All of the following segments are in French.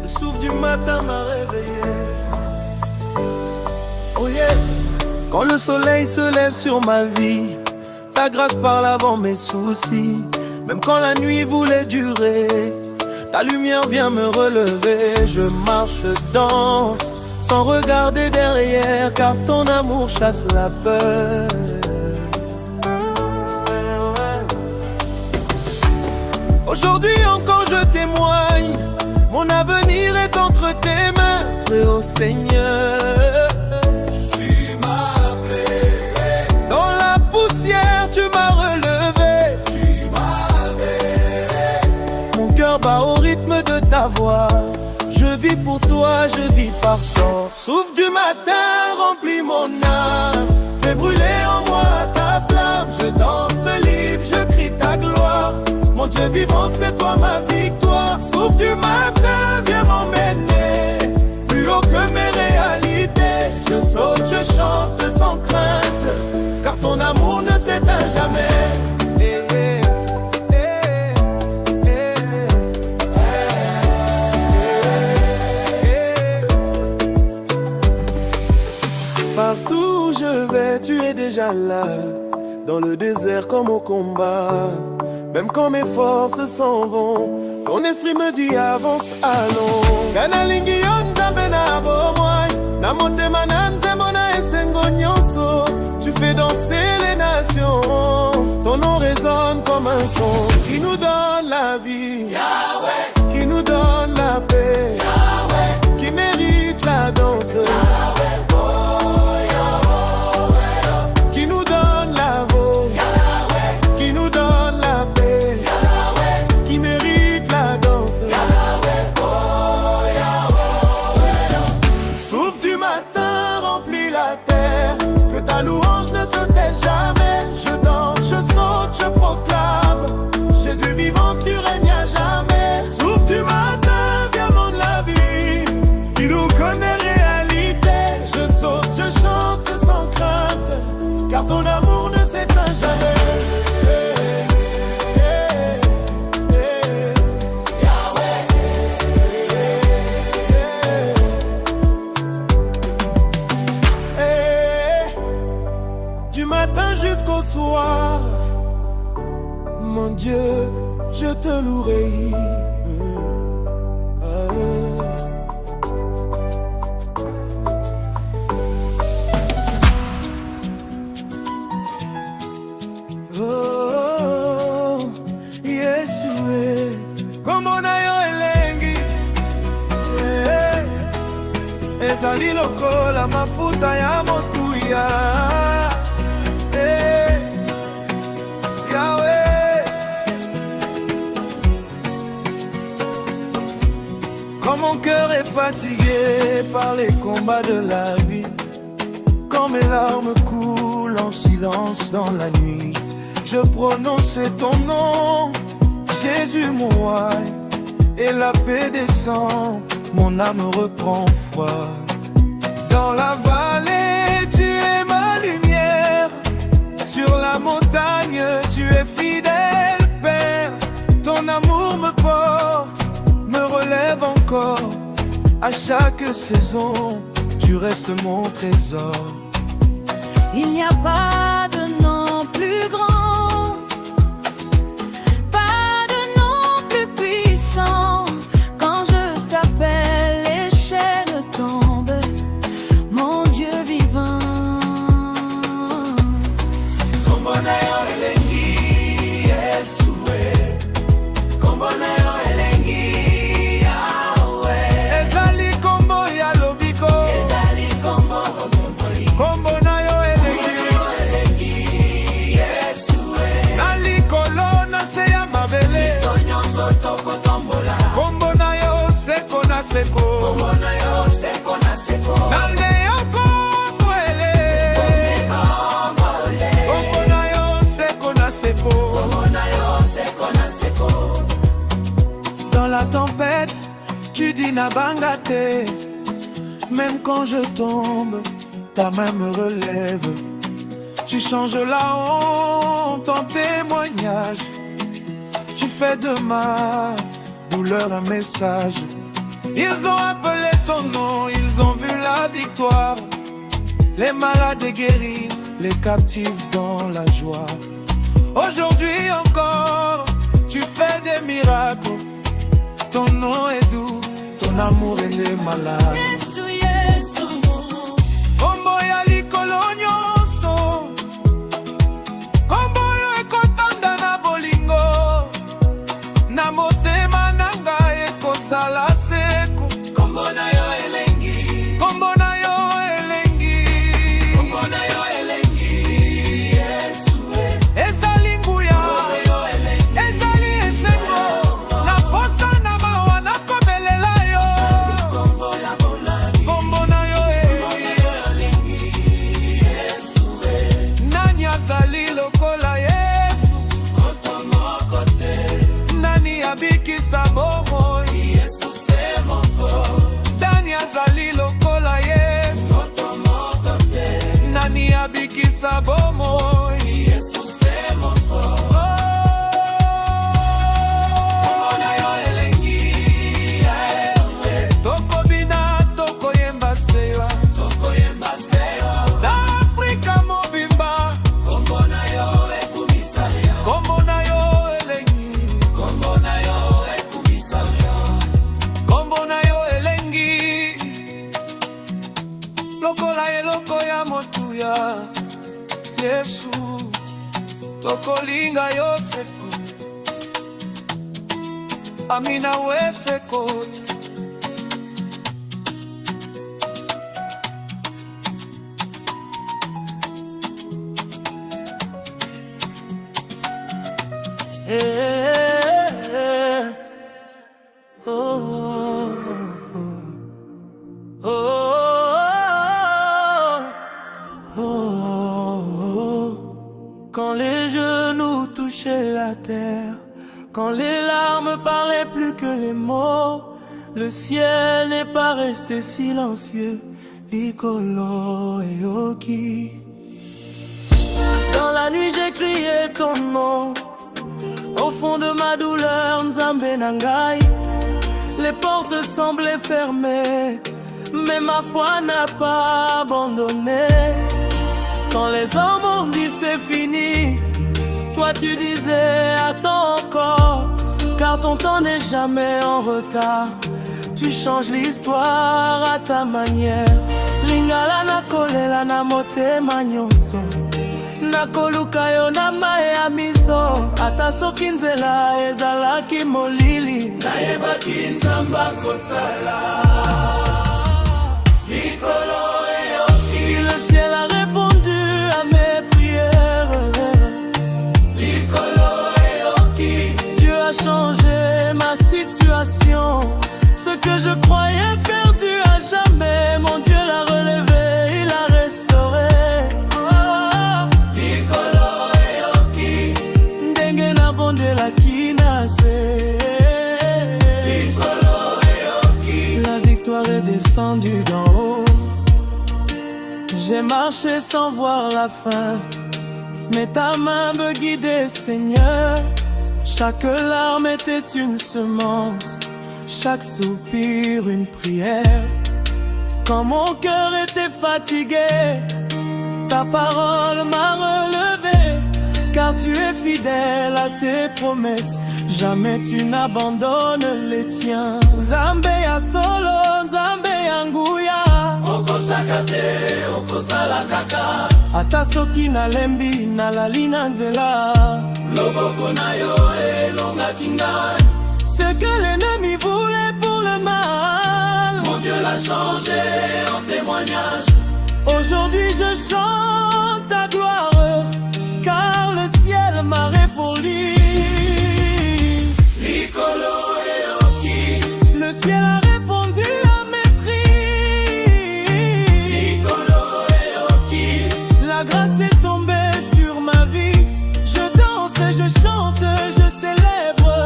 Le souffle du matin m'a réveillé. Oh yeah. Quand le soleil se lève sur ma vie, ta grâce parle avant mes soucis. Même quand la nuit voulait durer, ta lumière vient me relever. Je marche, danse, sans regarder derrière, car ton amour chasse la peur. Aujourd'hui encore je témoigne, mon avenir est entre tes mains, très haut Seigneur. Tu m'as appelé, dans la poussière tu m'as relevé. Tu m'as appelé, mon cœur bat au rythme de ta voix. Je vis pour toi, je vis par toi. Souffle du matin remplit mon âme, fais brûler en moi ta flamme. Je danse libre, je crie ta gloire. Mon Dieu vivant, c'est toi ma victoire. Souffle du matin, viens m'emmener plus haut que mes réalités. Je saute, je chante sans crainte, car ton amour ne s'éteint jamais. Partout où je vais, tu es déjà là. Dans le désert comme au combat. Même quand mes forces s'en vont, ton esprit me dit avance, allons. Gana lingi yonda bena bomoi, na motema nanze mona esengo nyonso. Tu fais danser les nations, ton nom résonne comme un son qui nous donne la vie, Yahweh, qui nous donne la paix, Yahweh, qui mérite la danse, Yahweh, oh, Yahweh, qui nous donne la voix, Yahweh, qui nous donne la paix, Yahweh, qui mérite la danse, Yahweh, oh, Yahweh. Souffle du matin remplit la terre, que ta louange ne se tait jamais. Je danse, je saute, je proclame, Jésus vivant, tu règnes à jamais. Souffle du matin, viens monde la vie, qui nous connaît réalité. Je saute, je chante sans crainte, car ton amour ne s'éteint jamais. Du matin jusqu'au soir, mon Dieu, je te louerai. Oh, Yeshua, kombo na yo elengi, ezali lokola mafuta ya motuya. Quand mon cœur est fatigué par les combats de la vie, quand mes larmes coulent en silence dans la nuit, je prononce ton nom, Jésus mon roi, et la paix descend, mon âme reprend foi. Dans la vallée, tu es ma lumière, sur la montagne, tu es fidèle, Père. Ton amour me porte, me relève encore. À chaque saison, tu restes mon trésor. Il n'y a pas de nom plus grand, pas de nom plus puissant. Quand je t'appelle, les chaînes tombent, mon Dieu vivant. Kombo na yo elengi, Yeshua. Kombo na yo elengi, Yahweh. Ezali kombo ya lobiko, ezali kombo kombo. Kombo na yo elengi, Yeshua. Nali kolona se ya mabele, sonyo soto kotombola. Kombo na yo seko na seko, kombo na yo seko na seko. Nalde yako kwele, kombo na yo seko na seko, kombo na yo seko na seko. Dans la tempête, tu dis Nabangate. Même quand je tombe, ta main me relève. Tu changes la honte en témoignage. fais de ma douleur un message. Ils ont appelé ton nom, ils ont vu la victoire. Les malades guéris, les captifs dans la joie. Aujourd'hui encore, tu fais des miracles. Ton nom est doux, ton amour est les malades. Kombo ya likolo nyonso, kombo yo ekotanda na bolingo, na motema nanga ekozala seko. Kombo na yo elengi, kombo na yo elengi, kombo na yo elengi, Yesue. Ezali nguya, ezali esengo, na posa na mawa na kobelela yo. Kombo na bolani, kombo na yo elengi, Yesue. Nani azali lokola Yesu, koto moko te. Nani abikisa bomo, Yesu se moko. Nani azali lokola Yesu, koto moko te. Nani abikisa bomo, Yesu se moko. Kombo na yo elengi, toko bina toko yemba sewa, toko yemba sewa. Da Afrika mobimba, kombo na yo ekumisalia, kombo na yo elengi, kombo na yo ekumisalia, kombo na yo elengi. Lokola eloko ya motuya, Yesu, tokolinga Yosefu, Amina wefekota. Quand les genoux touchaient la terre, quand les larmes parlaient plus que les mots, le ciel n'est pas resté silencieux. Likolo et Oki. Dans la nuit j'ai crié ton nom, au fond de ma douleur, Nzambe Nangai. Les portes semblaient fermées, mais ma foi n'a pas abandonné. Quand les hommes ont dit c'est fini, toi tu disais attends encore, car ton temps n'est jamais en retard. Tu changes l'histoire à ta manière. Lingala na kolela na motema nyonso, nakoluka yo na mae ya miso. Ata soki nzela ezalaki molili, nayebaki Nzambe akosala. Likolo eyoki, le ciel a répondu à mes prières. Likolo eyoki, Dieu a changé ma situation. Ce que je croyais perdu à jamais, mon Dieu l'a relevé, il a restauré. Likolo eyoki, ndenge na bonde la kinase. Likolo eyoki, la victoire est descendue d'en haut. J'ai marché sans voir la fin, mais ta main me guidait, Seigneur. Chaque larme était une semence, chaque soupir une prière. Quand mon cœur était fatigué, ta parole m'a relevé. Car tu es fidèle à tes promesses, jamais tu n'abandonnes les tiens. Nzambe ya solo, Nzambe ya nguya, okosaka te, okosala kaka. Ata soki nalembi, nalali na nzela, loboko na yo elongaki ngai. Ce que l'ennemi voulait pour le mal, mon Dieu l'a changé en témoignage. Aujourd'hui je chante ta gloire, car le ciel m'a répondu. Likolo eyoki, le ciel a répondu à mes prières. Likolo eyoki, la grâce est tombée sur ma vie. Je danse et je chante, je célèbre,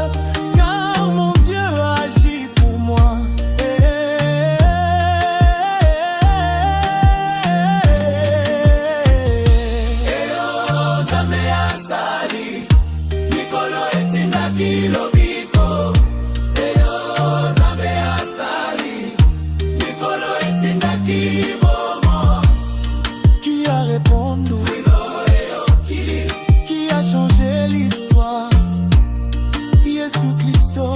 car mon Dieu agit pour moi. répondre, qui a changé l'histoire, Jésus Christo.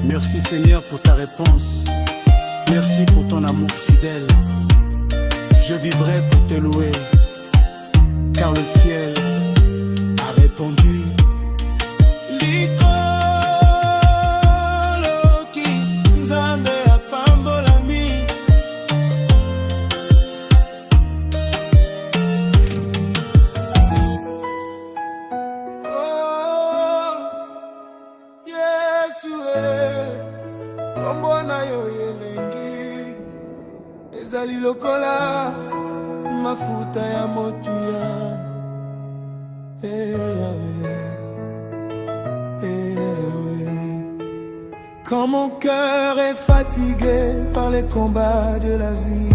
Merci Seigneur pour ta réponse. Merci pour ton amour fidèle. Je vivrai pour te louer, car le ciel a répondu. Ezali lokola mafuta ya motuya. Quand mon cœur est fatigué par les combats de la vie,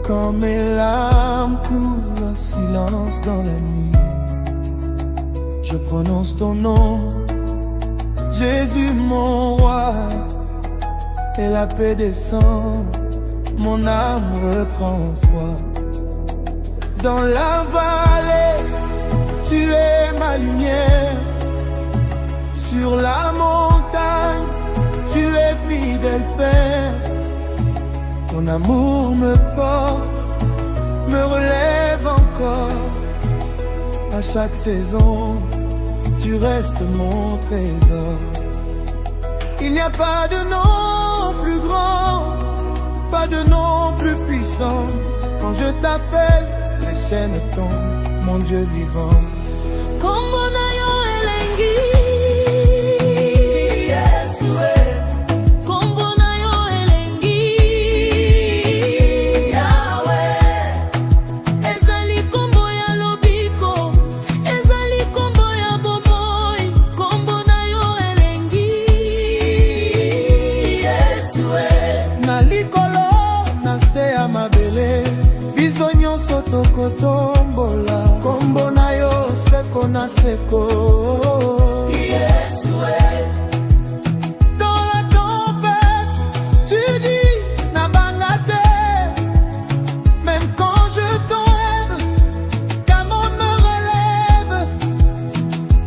quand mes larmes coulent en silence dans la nuit, je prononce ton nom, Jésus mon roi, et la paix descend, mon âme reprend foi. Dans la vallée, tu es ma lumière. Sur la montagne, tu es fidèle Père. Ton amour me porte, me relève encore. À chaque saison, tu restes mon trésor. Il n'y a pas de nom plus grand, pas de nom plus puissant. Quand je t'appelle, les chaînes tombent, mon Dieu vivant. Kombonayo elengi, Yesue. Kombonayo elengi, Yahweh. Ezali kombo ya lobiko, ezali kombo ya bomoi. Kombonayo elengi, Yesue. Na likolo, na se ya mabele, biso nyonso tokotombola. Kombo na yo seko na seko, Yesue. dans la tempête, tu dis na bangate. Même quand je t'enlève, Camon me relève.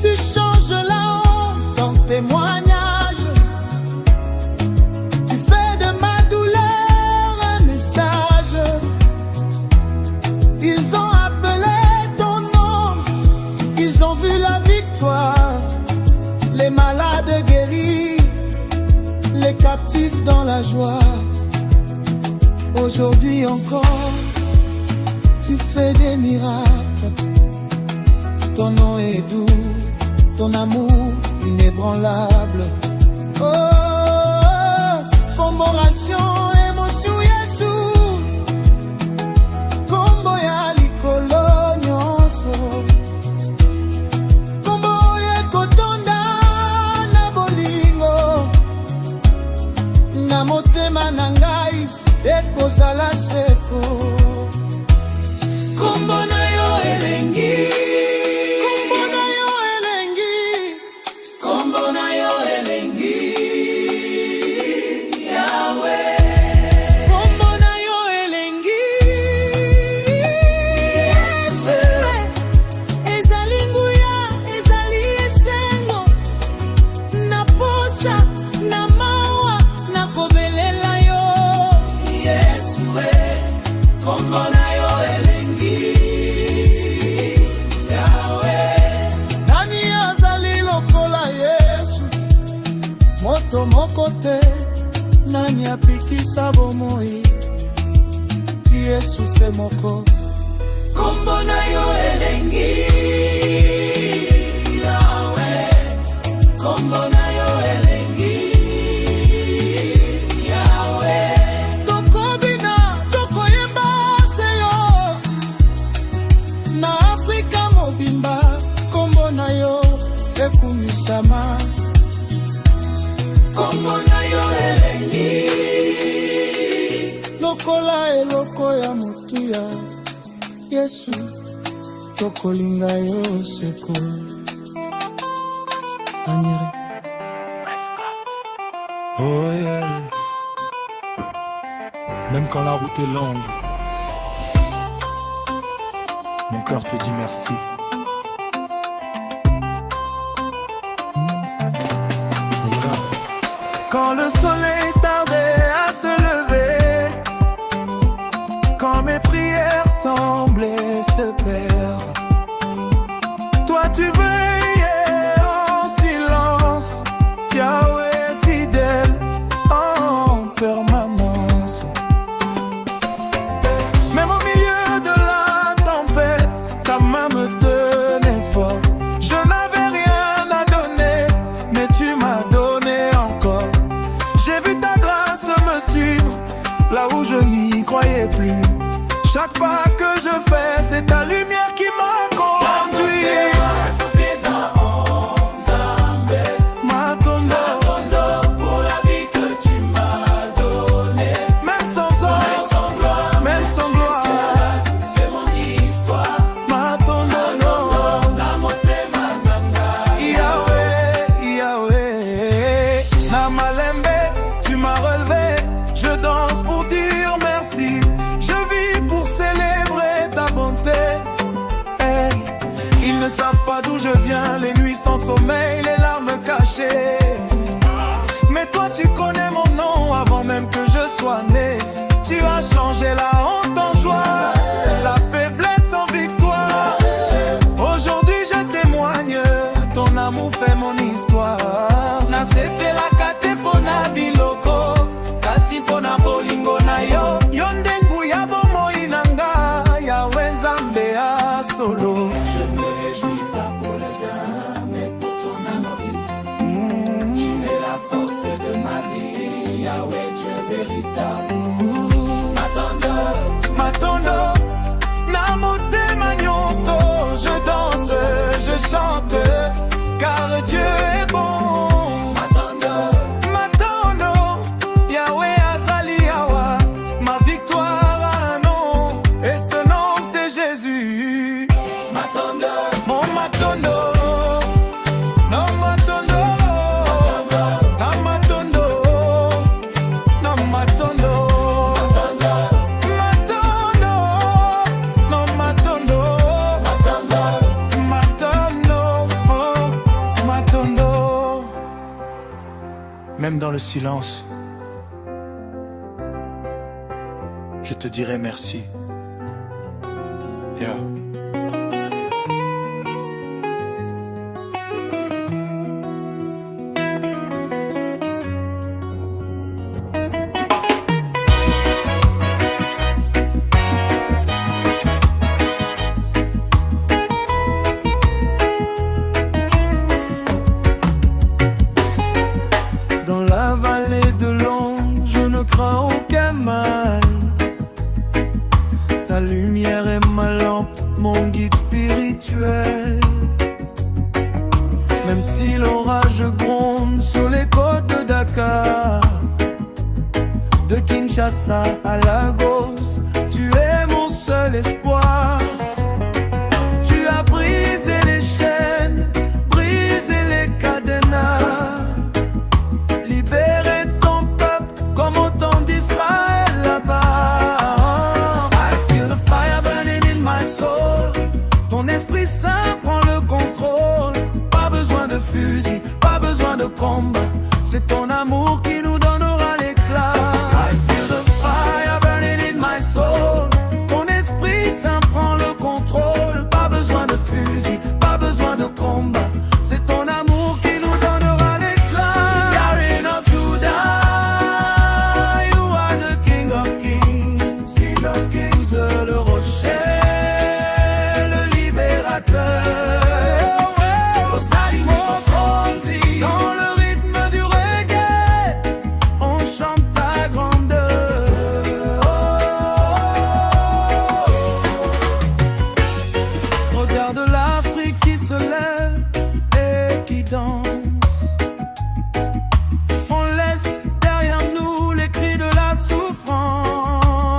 Tu changes la honte en témoignage. Tu fais de ma douleur un message. Ils ont appelé ton nom, ils ont vu la victoire. Les malades guéris, les captifs dans la joie. Aujourd'hui encore, tu fais des miracles. Ton nom est doux, ton amour inébranlable. Oh, commémoration, émotion, Yesu. Kombo ya likolo nyonso, kombo ekotonda na bolingo, na motema na ngai ekozala seko. Kombo na yo elengi, Kombo na yo elengi, kombo na yo elengi, Yahweh. Kombo na yo elengi, Yesue. Ezali nguya, ezali esengo, na posa, na mawa, na kobelela yo. Yesue. Kombo na yo elengi, Yahweh. nani azali lokola Yesu? Moto moko te, nani apikisa bomoi? Yesu se moko. Kombo na yo elengi, Yahweh. Kombo na yo elengi, Yahweh. Tokobina, tokoyemba lokola eloko ya motuya. Yesu, tokolinga yo seko. Anyere. Oh yeah. Même quand la route est longue, mon cœur te dit merci. Quand le soleil tardait à se lever, quand mes prières semblaient se perdre, toi tu veillais en silence, Yahweh fidèle en permanence. Même au milieu de la tempête, ta main me tenait fort. Je n'avais rien à donner, mais tu m'as donné encore. J'ai vu ta grâce me suivre là où je n'y croyais plus. Chaque pas que je fais, c'est ta lumière qui m'a conduit. Pour la vie que tu m'as donnée, Même sans or, même sans gloire, c'est mon histoire. Yahweh, Yahweh, na malembe, tu m'as relevé. Je danse pour dire merci. Je vis pour célébrer ta bonté. Hey, ils ne savent pas d'où je viens, les nuits sans sommeil, les larmes cachées. Mais toi tu connais mon nom avant même que je sois né. Tu as changé la honte en joie, la faiblesse en victoire. Aujourd'hui je témoigne, ton amour fait mon histoire. Nasepelaka te pona biloko, kasi pona bolingo na yo. Yonde nguya bomoi nanga, Yahweh Nzambe a solo. Je me réjouis pas pour le gain, mais pour ton amour. Tu es la force de ma vie, Yahweh, Dieu véritable. Matondo, na motema nyonso, je danse, je chante, car Dieu est bon. Matondo, Yahweh azali yawa, ma victoire a un nom, et ce nom c'est Jésus. Mon Matondo, non Matondo, na Matondo, na Matondo. Même dans le silence, je te dirai merci. Yeah. Dans la vallée de l'ombre, je ne crains aucun mal. Ta lumière est ma lampe, mon guide spirituel. Même si l'orage gronde sur les côtes de Dakar, de Kinshasa à Lagos, tu es mon seul espoir. Tu as brisé les chaînes, brisé les cadenas, libérer ton peuple comme au temps d'Israël là-bas. I feel the fire burning in my soul. Ton Esprit Saint prend le contrôle. Pas besoin de fusil, pas besoin de combat. C'est ton amour qui nous donnera l'éclat. I feel the fire burning in my soul. Ton Esprit Saint prend le contrôle. Pas besoin de fusil, pas besoin de combat. C'est ton amour qui nous donnera l'éclat. Yarin of Judah, you are the King of Kings, King of Kings, le rocher, le libérateur. Osali Mokonzi, dans le rythme du reggae, on chante ta grandeur. Regarde l'Afrique qui se lève et qui danse. On laisse derrière nous les cris de la souffrance.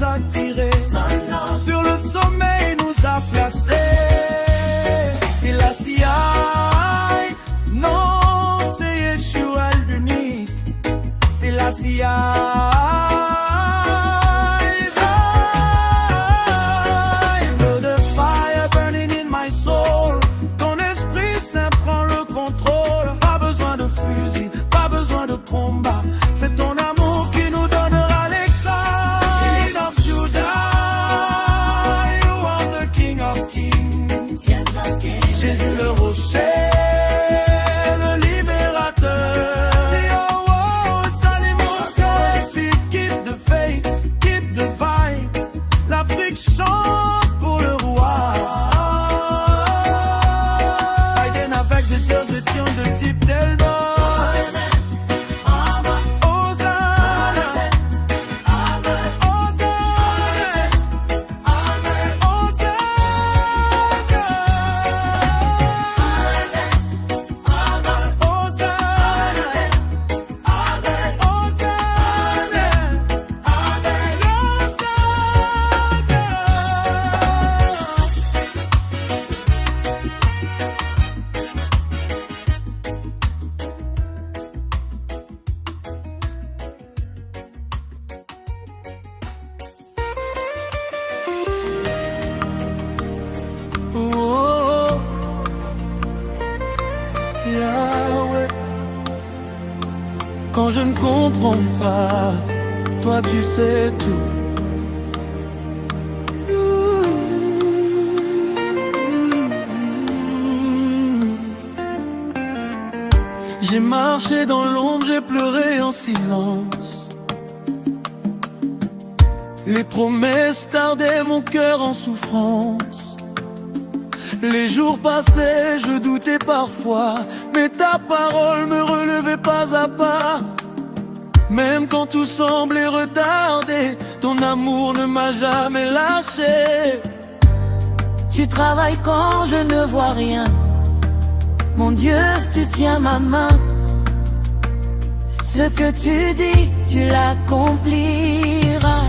a tirés, sur le sommet il nous a placés. C'est la CIA, non c'est Yeshua l'unique, c'est la CIA. Combat. C'est ton amour qui nous donnera l'éclat. King of Judah, you are the King of Kings. Jésus le rocher, le libérateur. Yo, oh, salut mon cœur. Keep the faith, keep the vibe. L'Afrique chante pour le roi. Biden avec des heures de tion de type Delta. Quand je ne comprends pas, toi tu sais tout. J'ai marché dans l'ombre, j'ai pleuré en silence. Les promesses tardaient, mon cœur en souffrance. Les jours passaient, je doutais parfois, mais ta parole me relevait pas à pas. Même quand tout semblait retardé, ton amour ne m'a jamais lâché. Tu travailles quand je ne vois rien. Mon Dieu, tu tiens ma main. Ce que tu dis, tu l'accompliras.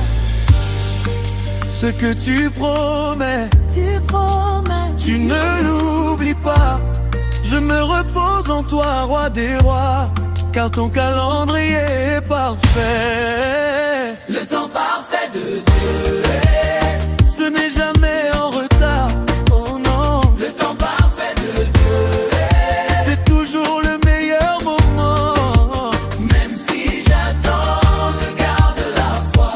Ce que tu promets, tu ne l'oublies pas. Je me repose en toi, roi des rois, car ton calendrier est parfait. Le temps parfait de Dieu est... Ce n'est jamais en retard, oh non. Le temps parfait de Dieu est... C'est toujours le meilleur moment. Même si j'attends, je garde la foi.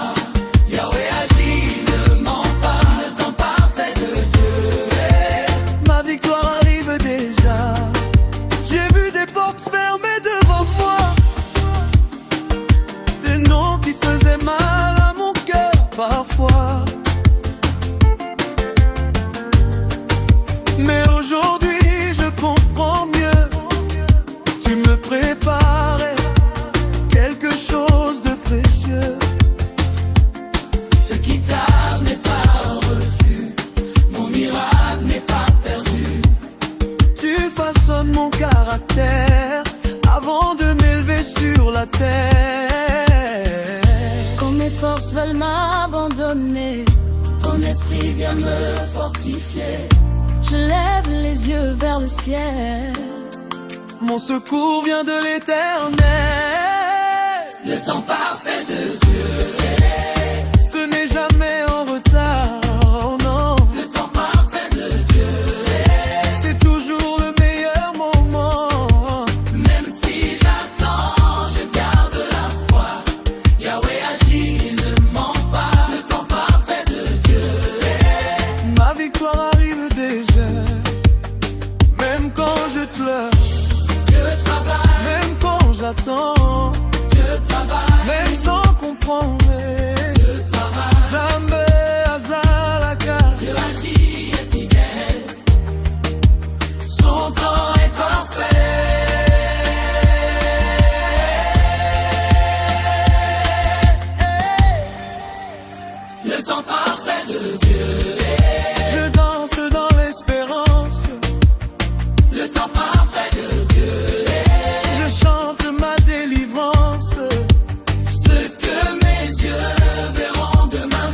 Yahweh agit, ne ment pas. Le temps parfait de Dieu est... Ma victoire arrive déjà. J'ai vu des portes fermées devant moi, des noms qui faisaient mal à mon cœur parfois. Mais aujourd'hui je comprends mieux. Tu me préparais quelque chose de précieux. Ce qui tarde n'est pas un refus. Mon miracle n'est pas perdu. Tu façonnes mon caractère avant de m'élever sur la terre. Quand mes forces veulent m'abandonner, ton esprit vient me fortifier. Je lève les yeux vers le ciel. Mon secours vient de l'Éternel. Le temps parfait de Dieu est... Ce n'est jamais en retard, oh non. Le temps parfait de Dieu est... C'est toujours le meilleur moment. Même si j'attends, je garde la foi. Yahweh agit, il ne ment pas. Le temps parfait de Dieu est... Ma victoire arrive déjà. Même quand je pleure, Je travaille, même quand j'attends, je travaille, même sans comprendre. je travaille. Zambé, Azalaka, Dieu agit est fidèle. Son temps est parfait. Le temps parfait de Dieu est... je danse dans l'espérance. Le temps parfait de Dieu est... Je chante ma délivrance. Ce que mes yeux verront demain,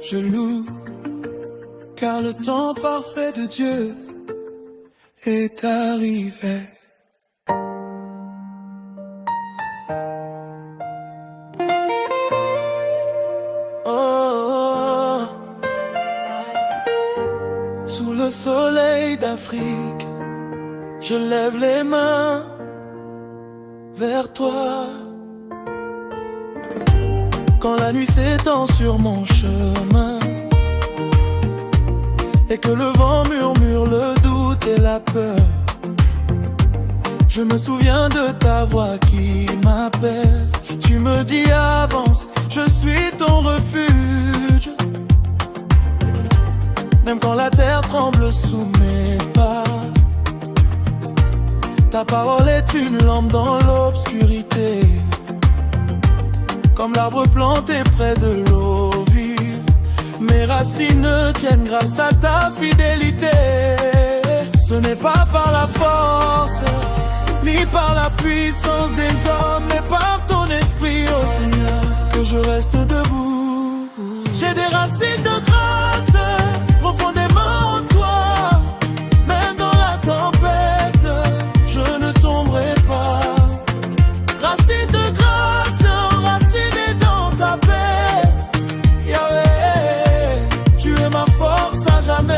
je loue, car le temps parfait de Dieu est arrivé. Oh, sous le soleil d'Afrique, je lève les mains vers toi. Quand la nuit s'étend sur mon chemin et que le vent murmure le doute et la peur, je me souviens de ta voix qui m'appelle. Tu me dis avance, je suis ton refuge. Même quand la terre tremble sous mes pas, ta parole est une lampe dans l'obscurité. Comme l'arbre planté près de l'eau vive, mes racines tiennent grâce à ta fidélité. Ce n'est pas par la force, ni par la puissance des hommes, mais par ton esprit, ô Seigneur, que je reste debout. J'ai des racines de grâce profondément en toi. Même dans la tempête, je ne tomberai pas. Racines de grâce, enracinées dans ta paix. Yahweh, tu es ma force à jamais.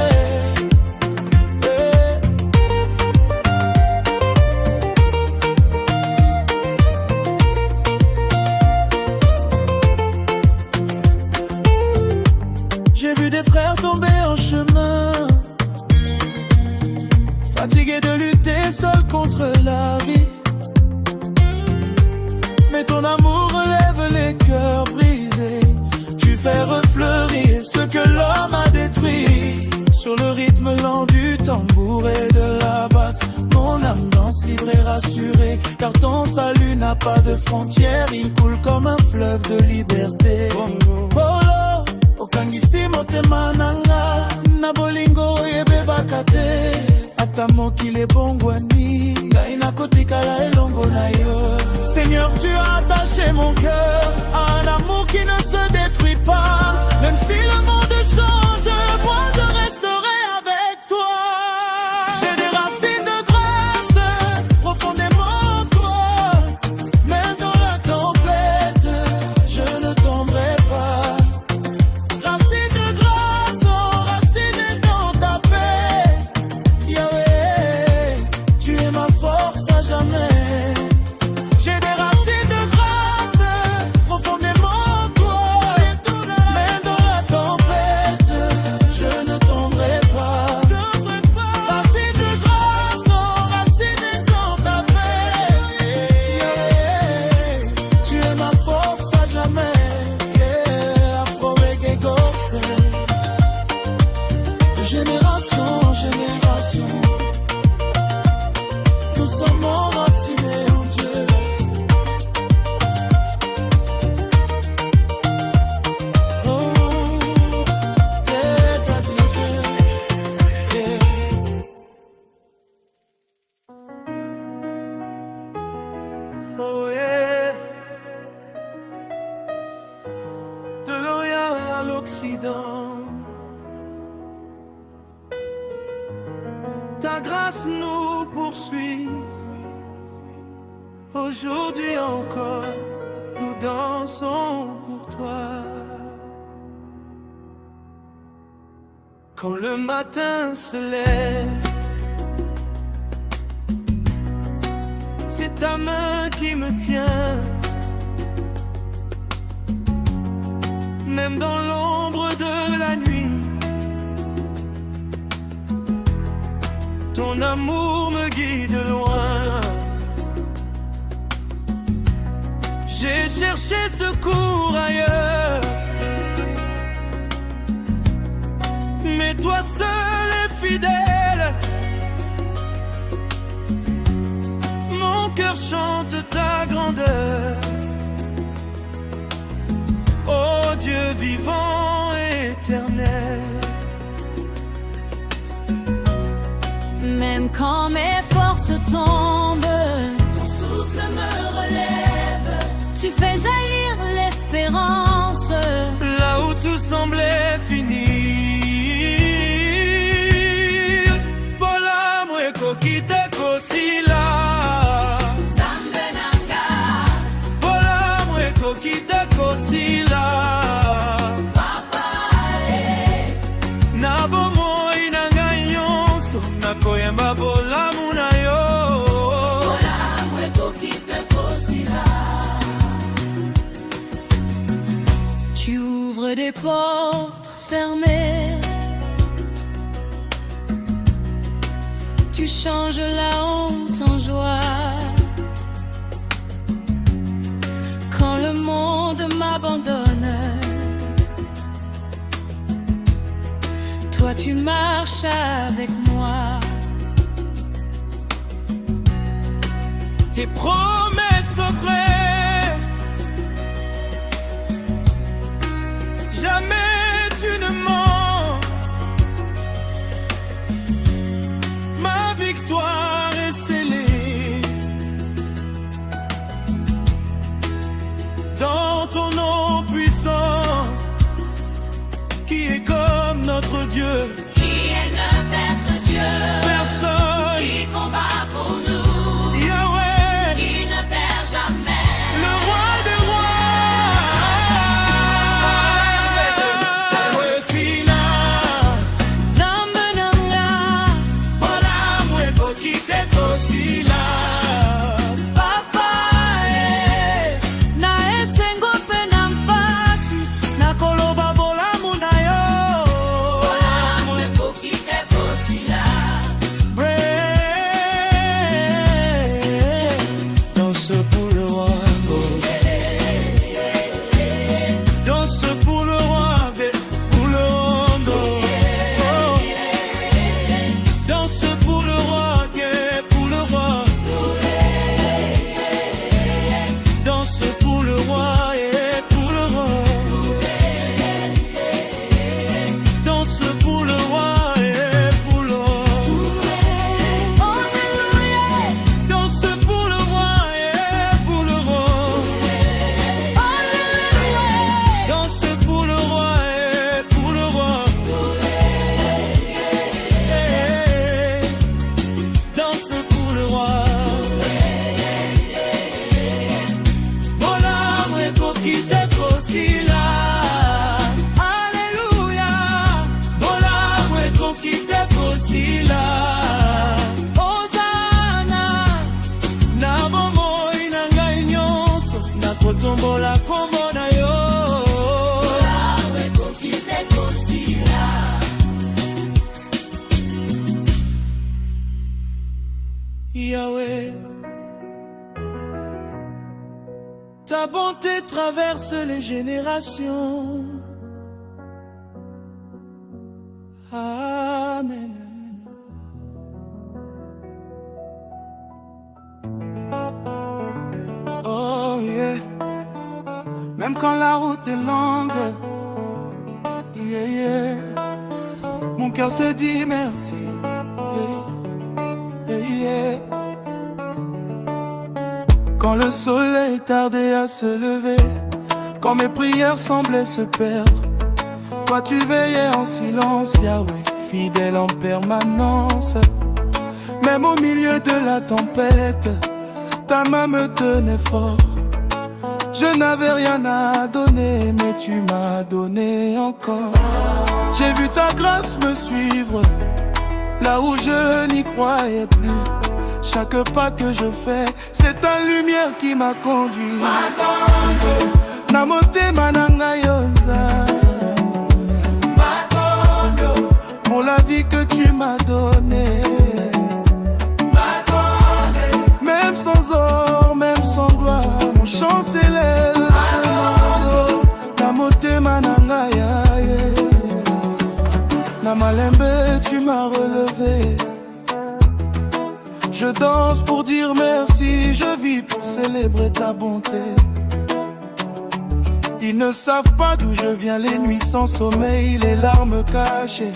J'ai vu des frères tomber en chemin, fatigués de lutter seuls contre la vie. Mais ton amour relève les cœurs brisés. Tu fais refleurir ce que l'homme a détruit. Sur le rythme lent du tambour et de la basse, mon âme danse libre et rassurée. Car ton salut n'a pas de frontières, il coule comme un fleuve de liberté. Polo, okangissimo te mananga, na bolingo yebe bakate. Atamo qu'il est bongwani, gaina kotikala elongo na yo. Seigneur, tu as attaché mon cœur à un amour qui ne se détruit pas. Même si le monde change, moi je resterai avec toi. J'ai des racines de grâce profondément en toi. Même dans la tempête, je ne tomberai pas. Racines de grâce, enracinées dans ta paix. Yahweh, tu es ma force à jamais. J'ai des racines de grâce profondément en toi. Même dans la tempête, je ne tomberai pas. Racines de grâce, enracinées dans ta paix. Yeah, tu es ma force à jamais. Yeah, Afro Reggae Gospel. De génération en génération, nous sommes enracinés en Dieu. Oh, yeah, yeah. Oh yeah. De l'Orient à l'Occident, ta grâce nous poursuit. Aujourd'hui encore, nous dansons pour toi. Quand le matin se lève, c'est ta main qui me tient. Même dans l'ombre de la nuit, ton amour me guide loin. J'ai cherché secours ailleurs, mais toi seul es fidèle. Mon cœur chante ta grandeur. Oh Dieu vivant éternel. Même quand mes forces tombent, Ton souffle me relève. tu fais jaillir l'espérance. Là où tout semblait fermés. Tu changes la honte en joie. Quand le monde m'abandonne, toi tu marches avec moi. Tes promesses sont vraies, jamais tu ne mens. Ma victoire est scellée dans ton nom puissant, qui est comme notre Dieu. Qui est notre Dieu? Personne qui combat pour nous. Yahweh, ta bonté traverse les générations. Amen. Oh yeah. Même quand la route est longue, yeah, yeah. Mon cœur te dit merci. Yeah, yeah, yeah. Quand le soleil tardait à se lever, quand mes prières semblaient se perdre, toi tu veillais en silence, Yahweh, fidèle en permanence. Même au milieu de la tempête, ta main me tenait fort. Je n'avais rien à donner, mais tu m'as donné encore. J'ai vu ta grâce me suivre, là où je n'y croyais plus. Chaque pas que je fais, c'est ta lumière qui m'a conduit. Namote mananga yonza, pour la vie que tu m'as donnée. Même sans or, même sans gloire, mon chant s'élève. Namote mananga ya, Namalembe, tu m'as relevé. Je danse pour dire merci, je vis pour célébrer ta bonté. Ils ne savent pas d'où je viens, les nuits sans sommeil, les larmes cachées.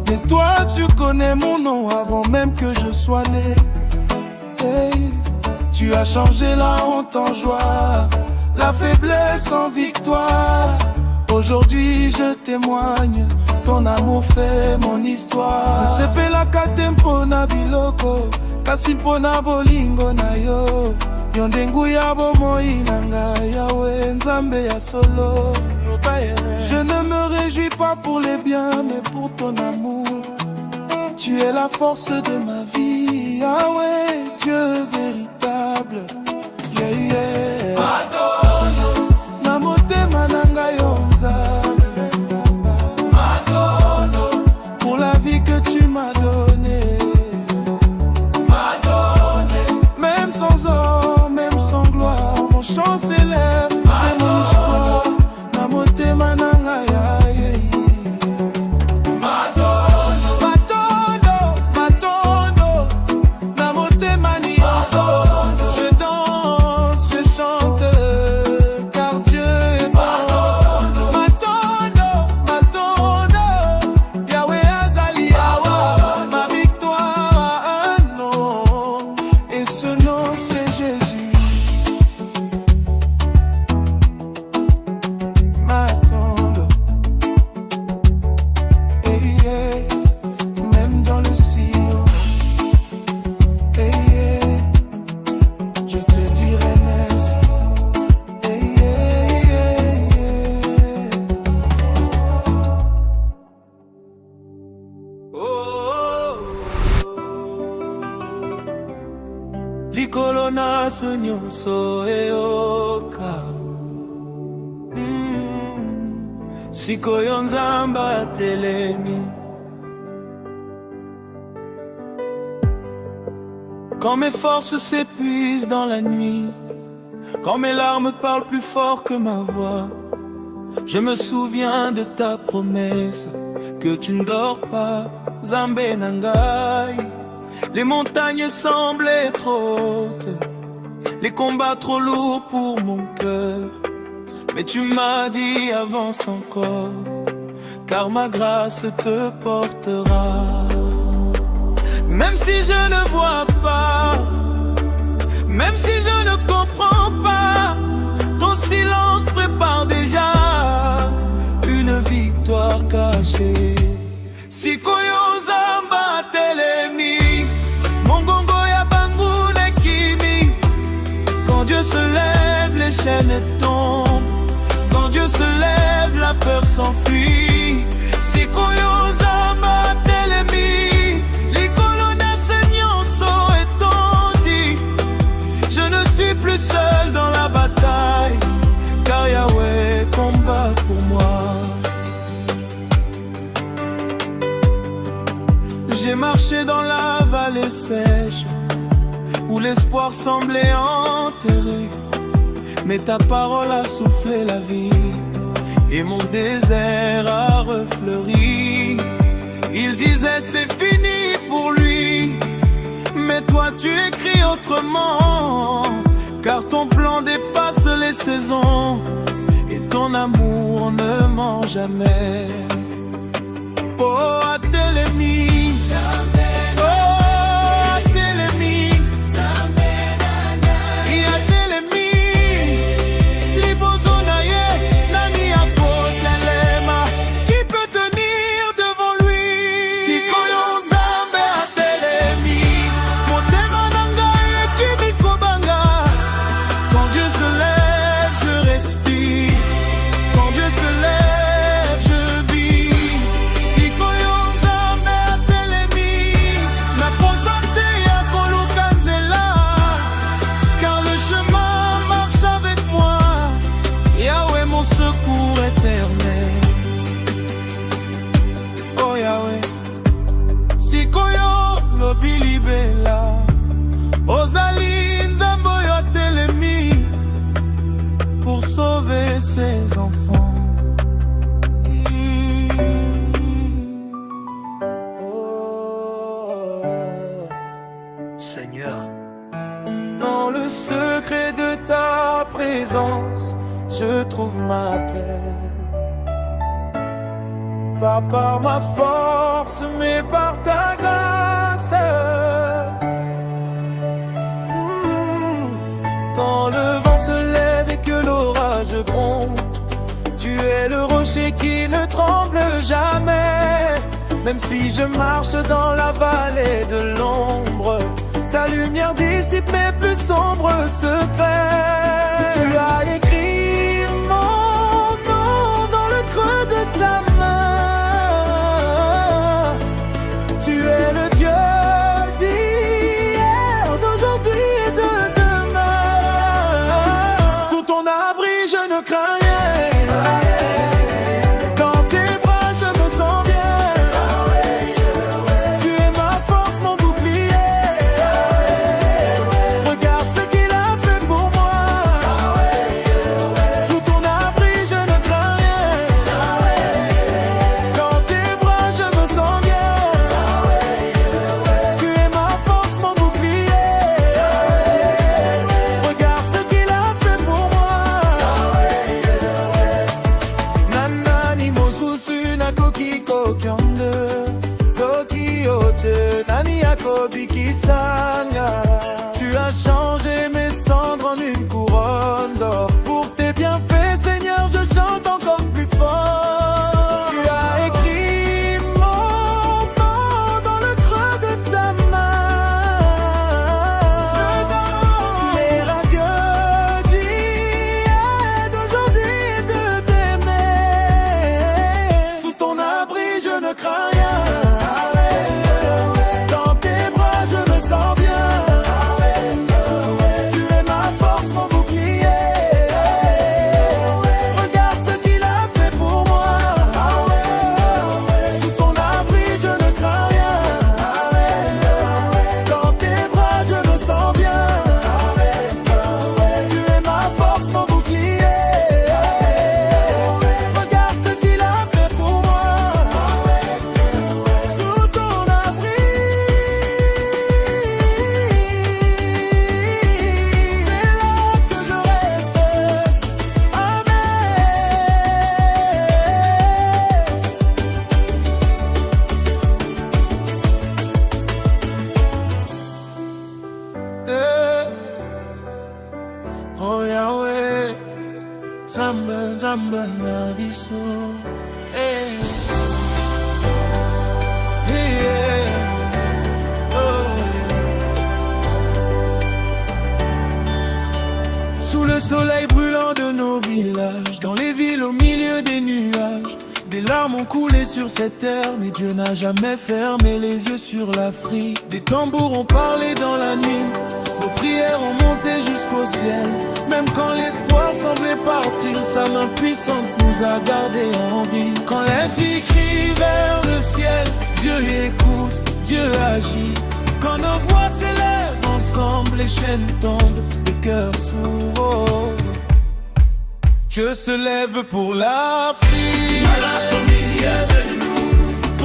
Mais toi tu connais mon nom avant même que je sois né. Hey, tu as changé la honte en joie, la faiblesse en victoire. Aujourd'hui je témoigne, ton amour fait mon histoire. Sepelaka tempo na biloko, kasi mpona bolingo na yo. Yondengu ya bomoi nanga, Yahweh nzambe ya solo. Je ne me réjouis pas pour les biens, mais pour ton amour. Tu es la force de ma vie, Yahweh, Dieu véritable. Yeah, yeah. Namote mananga yonza, grâce nyonso eyoka. Sikoyo nzambe atelemi. Quand mes forces s'épuisent dans la nuit, quand mes larmes parlent plus fort que ma voix, je me souviens de ta promesse que tu ne dors pas, Zambé Nangai. Les montagnes semblaient trop hautes, les combats trop lourds pour mon cœur. Mais tu m'as dit avance encore, car ma grâce te portera. Même si je ne vois pas, même si je ne comprends pas, ton silence prépare déjà une victoire cachée. Sikoyo Zamba Telemi, Mongongo ya Bangoune Kimi. Quand Dieu se lève, les chaînes tombent. Quand Dieu se lève, la peur s'enfuit. Sikoyo Zamba Telemi, les colonnes enseignants sont étendues. Je ne suis plus seul dans la bataille, car Yahweh combat pour moi. J'ai marché dans la vallée sèche, où l'espoir semblait enterré. Mais ta parole a soufflé la vie, et mon désert a refleuri. Il disait c'est fini pour lui, mais toi tu écris autrement, car ton plan dépasse les saisons, et ton amour ne ment jamais. Oh, Atelemi, je trouve ma paix. Pas par ma force, mais par ta grâce. Quand le vent se lève et que l'orage gronde, tu es le rocher qui ne tremble jamais. Même si je marche dans la vallée de l'ombre, ta lumière dissipe mes plus sombres secrets. Tu as écrit mon nom dans le creux de ta main. Tu es le Dieu d'hier, d'aujourd'hui et de demain. Sous ton abri, je ne crains rien. Tu as changé mes cendres en une couronne d'or. Pour tes bienfaits, Seigneur, je chante encore plus fort. Tu as écrit mon nom dans le creux de ta main. Tu es la Dieu d'hier, d'aujourd'hui et de demain. Sous ton abri, je ne crains rien. Dans tes bras, je me sens bien. Tu es sur cette terre, mais Dieu n'a jamais fermé les yeux sur l'Afrique. Des tambours ont parlé dans la nuit, nos prières ont monté jusqu'au ciel. Même quand l'espoir semblait partir, sa main puissante nous a gardés en vie. Quand les filles crient vers le ciel, Dieu écoute, Dieu agit. Quand nos voix s'élèvent ensemble, les chaînes tombent, le cœur s'ouvre. Dieu se lève pour l'Afrique. Marche au milieu de nous.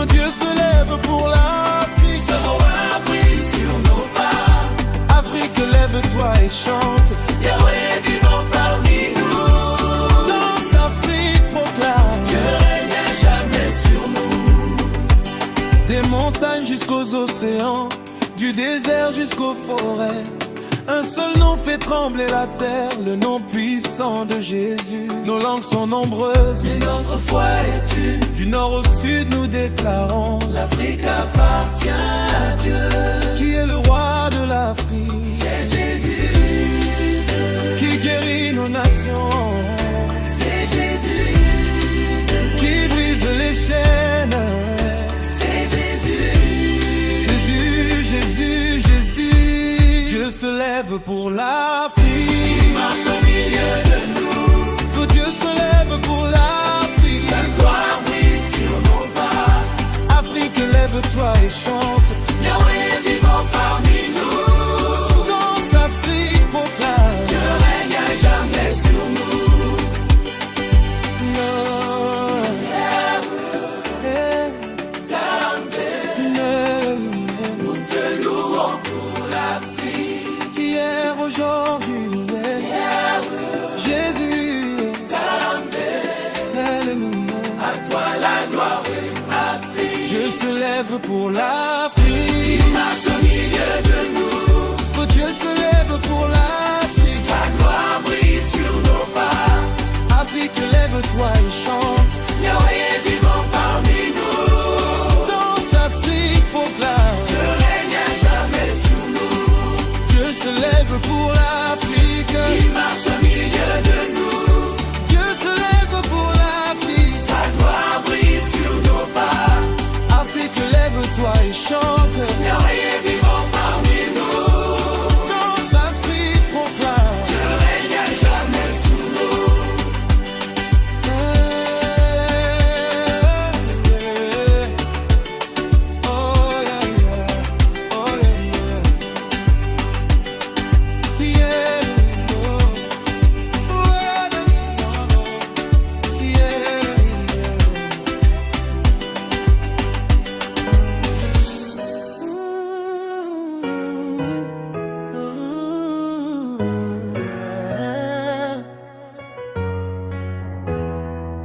Oh, Dieu se lève pour l'Afrique. Ce roi brille sur nos pas. Afrique, lève-toi et chante. Yahweh est vivant parmi nous. Danse, Afrique, proclame. Dieu règne à jamais sur nous. Des montagnes jusqu'aux océans, du désert jusqu'aux forêts. Un seul nom fait trembler la terre, le nom puissant de Jésus. Nos langues sont nombreuses, mais notre foi est une. Du nord au sud nous déclarons, l'Afrique appartient à Dieu. Qui est le roi de l'Afrique? C'est Jésus. Qui guérit nos nations? C'est Jésus. Qui brise les chaînes? C'est Jésus. Jésus, Jésus, Jésus. Dieu se lève pour l'Afrique. Il marche au milieu de nous. Que Dieu se lève pour l'Afrique. Sa gloire brille sur nos pas. Afrique, lève-toi et chante. Yahweh est vivant parmi nous. Danse, Afrique, proclame. Dieu règne à jamais sur nous. Nous te louons pour l'Afrique. Hier, aujourd'hui, Jésus, alléluia. À toi la gloire et l'Afrique. Dieu se lève pour l'Afrique. Il marche au milieu de nous. Que Dieu se lève pour l'Afrique. Sa gloire brille sur nos pas. Afrique, lève-toi et chante. Yahweh est vivant parmi nous. Danse, Afrique, proclame. Dieu règne à jamais sur nous. Dieu se lève pour l'Afrique. Il marche au milieu de nous. Dieu se lève pour l'Afrique. Sa gloire brille sur nos pas. Afrique, lève-toi et chante. Yahweh est vivant parmi nous. Danse, Afrique, proclame. Dieu règne à jamais sur nous. Oh yeah, yeah. Oh yeah, yeah. Yeah, oh.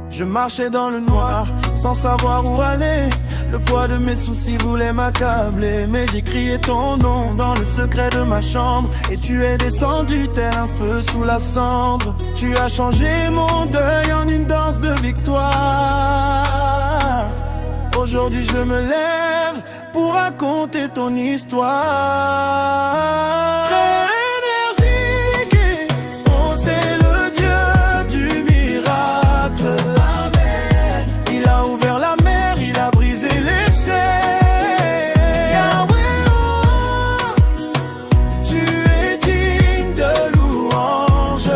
Je marchais dans le noir, sans savoir où aller. Le poids de mes soucis voulait m'accabler. Mais j'ai crié ton nom dans le secret de ma chambre. Et tu es descendu tel un feu sous la cendre. Tu as changé mon deuil en une danse de victoire. Aujourd'hui je me lève pour raconter ton histoire. Très énergique, oh c'est le Dieu du miracle. Amen. Il a ouvert la mer, il a brisé les chaînes. Yahweh, oh, tu es digne de louange.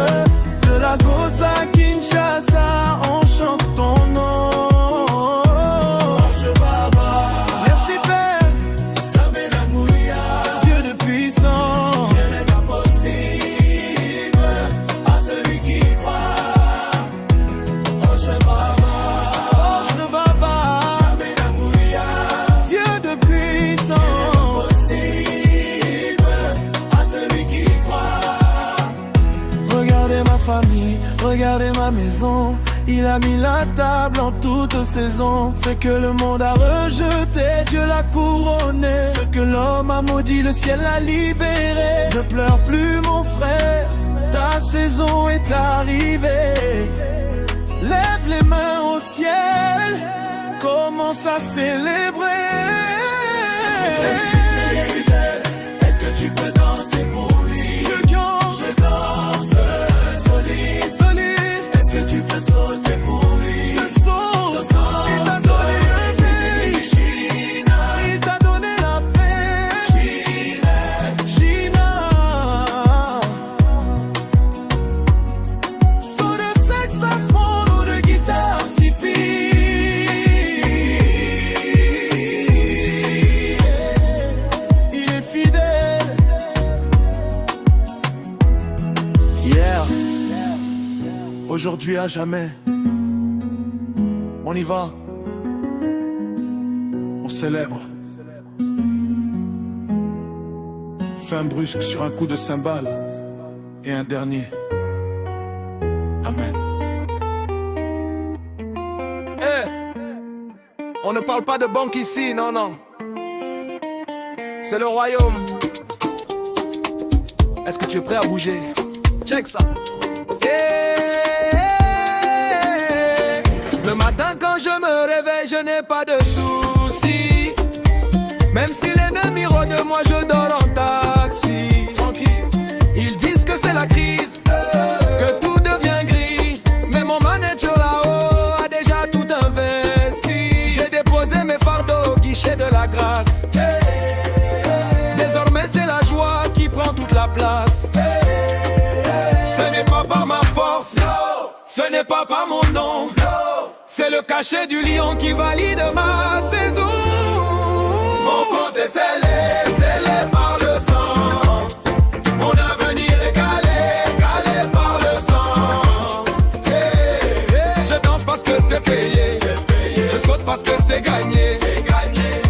De Lagos à Kinshasa, on chante ton nom. Merci Père, Dieu de puissance. Rien n'est impossible à celui qui croit. Oche Baba, Oche de Baba, Dieu de puissance. impossible à celui qui croit. Regardez ma famille, regardez ma maison. Il a mis la table en toute saison. Ce que le monde a rejeté, Dieu l'a couronné. Ce que l'homme a maudit, le ciel l'a libéré. Ne pleure plus mon frère, ta saison est arrivée. Lève les mains au ciel, commence à célébrer. Est-ce que tu peux danser pour lui? Je danse, Je danse, soliste. soliste, Est-ce que tu peux sauter pour lui? je saute, il t'a donné un aujourd'hui à jamais. On y va. On célèbre. Fin brusque sur un coup de cymbale. Et un dernier. Amen. On ne parle pas de banque ici, non, non. C'est le royaume. Est-ce que tu es prêt à bouger? Check ça. Le matin quand je me réveille, je n'ai pas de soucis. Même si l'ennemi rôde de moi, je dors en taxi. Tranquille. Ils disent que c'est la crise, que tout devient gris. Mais mon manager là-haut a déjà tout investi. J'ai déposé mes fardeaux au guichet de la grâce. Désormais c'est la joie qui prend toute la place. Ce n'est pas par ma force, Ce n'est pas par mon nom, c'est le cachet du lion qui valide ma saison. mon compte est scellé par le sang. Mon avenir est calé par le sang. Je danse parce que c'est payé, je saute parce que c'est gagné.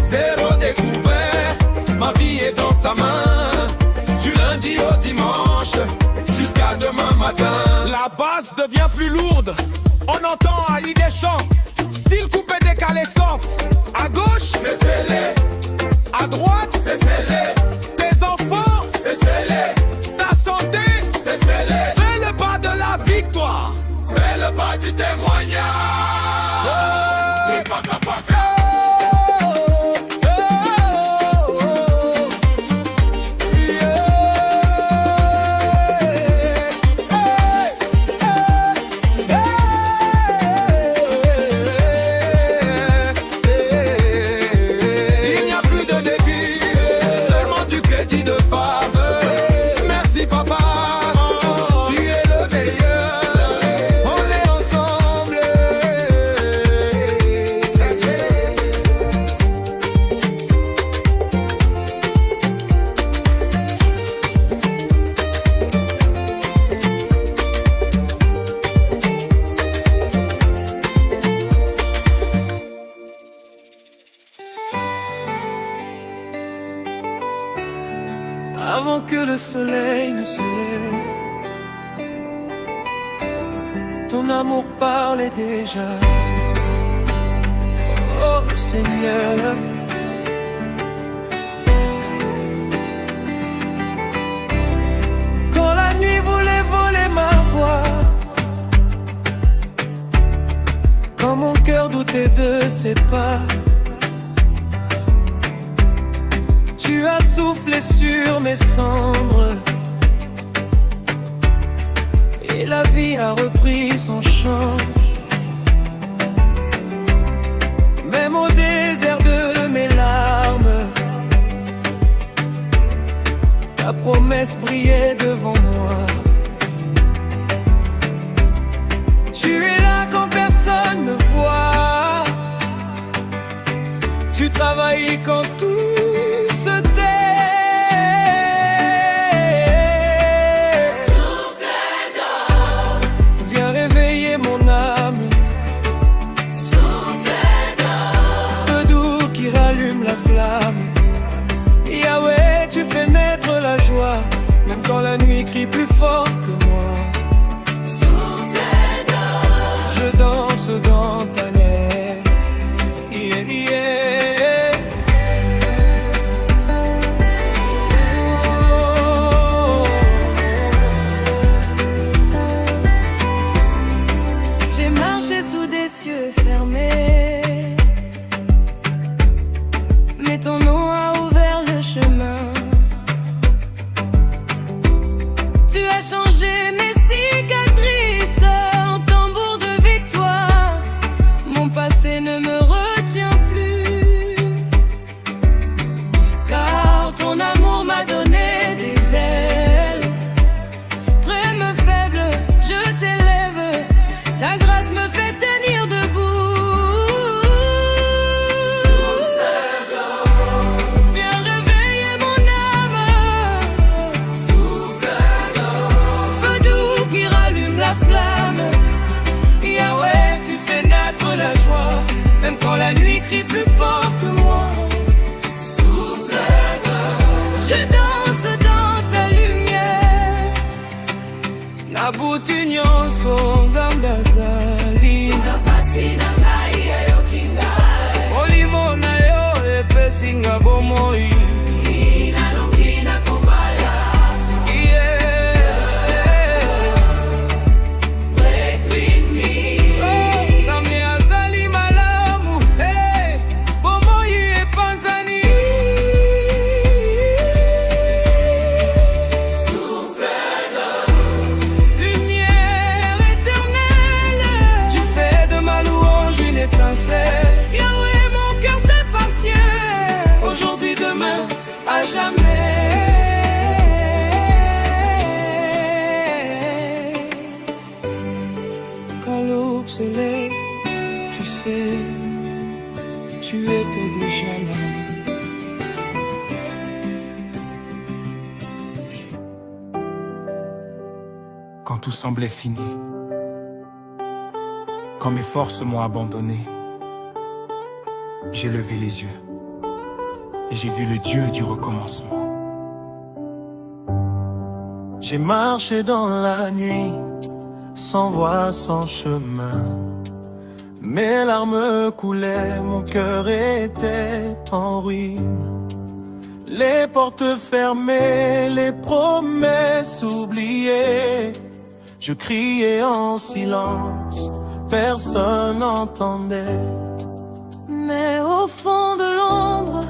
Zéro découvert, ma vie est dans sa main. Du lundi au dimanche, jusqu'à demain matin. La basse devient plus lourde, on entend haïr des chants. Style coupé décalé sauf. À gauche, C'est scellé, à droite, c'est scellé, tes enfants, c'est scellé, ta santé. c'est scellé. Fais le pas de la victoire. Fais le pas du témoignage. Et paka paka. Il n'y a plus de débit, seulement du crédit de faveur. Merci papa, tu es le meilleur. On est ensemble. Avant que le soleil ne se lève, ton amour parlait déjà. Oh Seigneur, quand la nuit voulait voler ma voix, quand mon cœur doutait de ses pas, tu as soufflé sur mes cendres et la vie a repris son chant. Même au désert de mes larmes, ta promesse brillait devant moi. Tu es là quand personne ne voit, tu travailles quand tout se tait. Souffle d'or, Viens réveiller mon âme, souffle d'or, feu doux qui rallume la flamme. Yahweh, tu fais naître la joie, même quand la nuit crie plus fort que moi. souffle d'or, Je danse dans ta neige. Yeah, yeah. Oh. J'ai marché sous des cieux fermés, mais ton nom a ouvert le chemin. Tu as changé Mafuti nyonso nzambe azali Napasi na ngai ayokingai Olimo na yo epesi nga bomoi Inalongi na kombaya Break with me Sami azali malamu bomoi epanzani Yahweh, mon cœur t'appartient. Aujourd'hui, demain, à jamais. Quand l'aube se lève, tu sais, tu étais déjà là. Quand tout semblait fini, quand mes forces m'ont abandonné, j'ai levé les yeux et j'ai vu le Dieu du recommencement. J'ai marché dans la nuit, sans voie, sans chemin. Mes larmes coulaient, mon cœur était en ruine. Les portes fermées, les promesses oubliées. Je criais en silence, personne n'entendait. Mais au fond de l'ombre,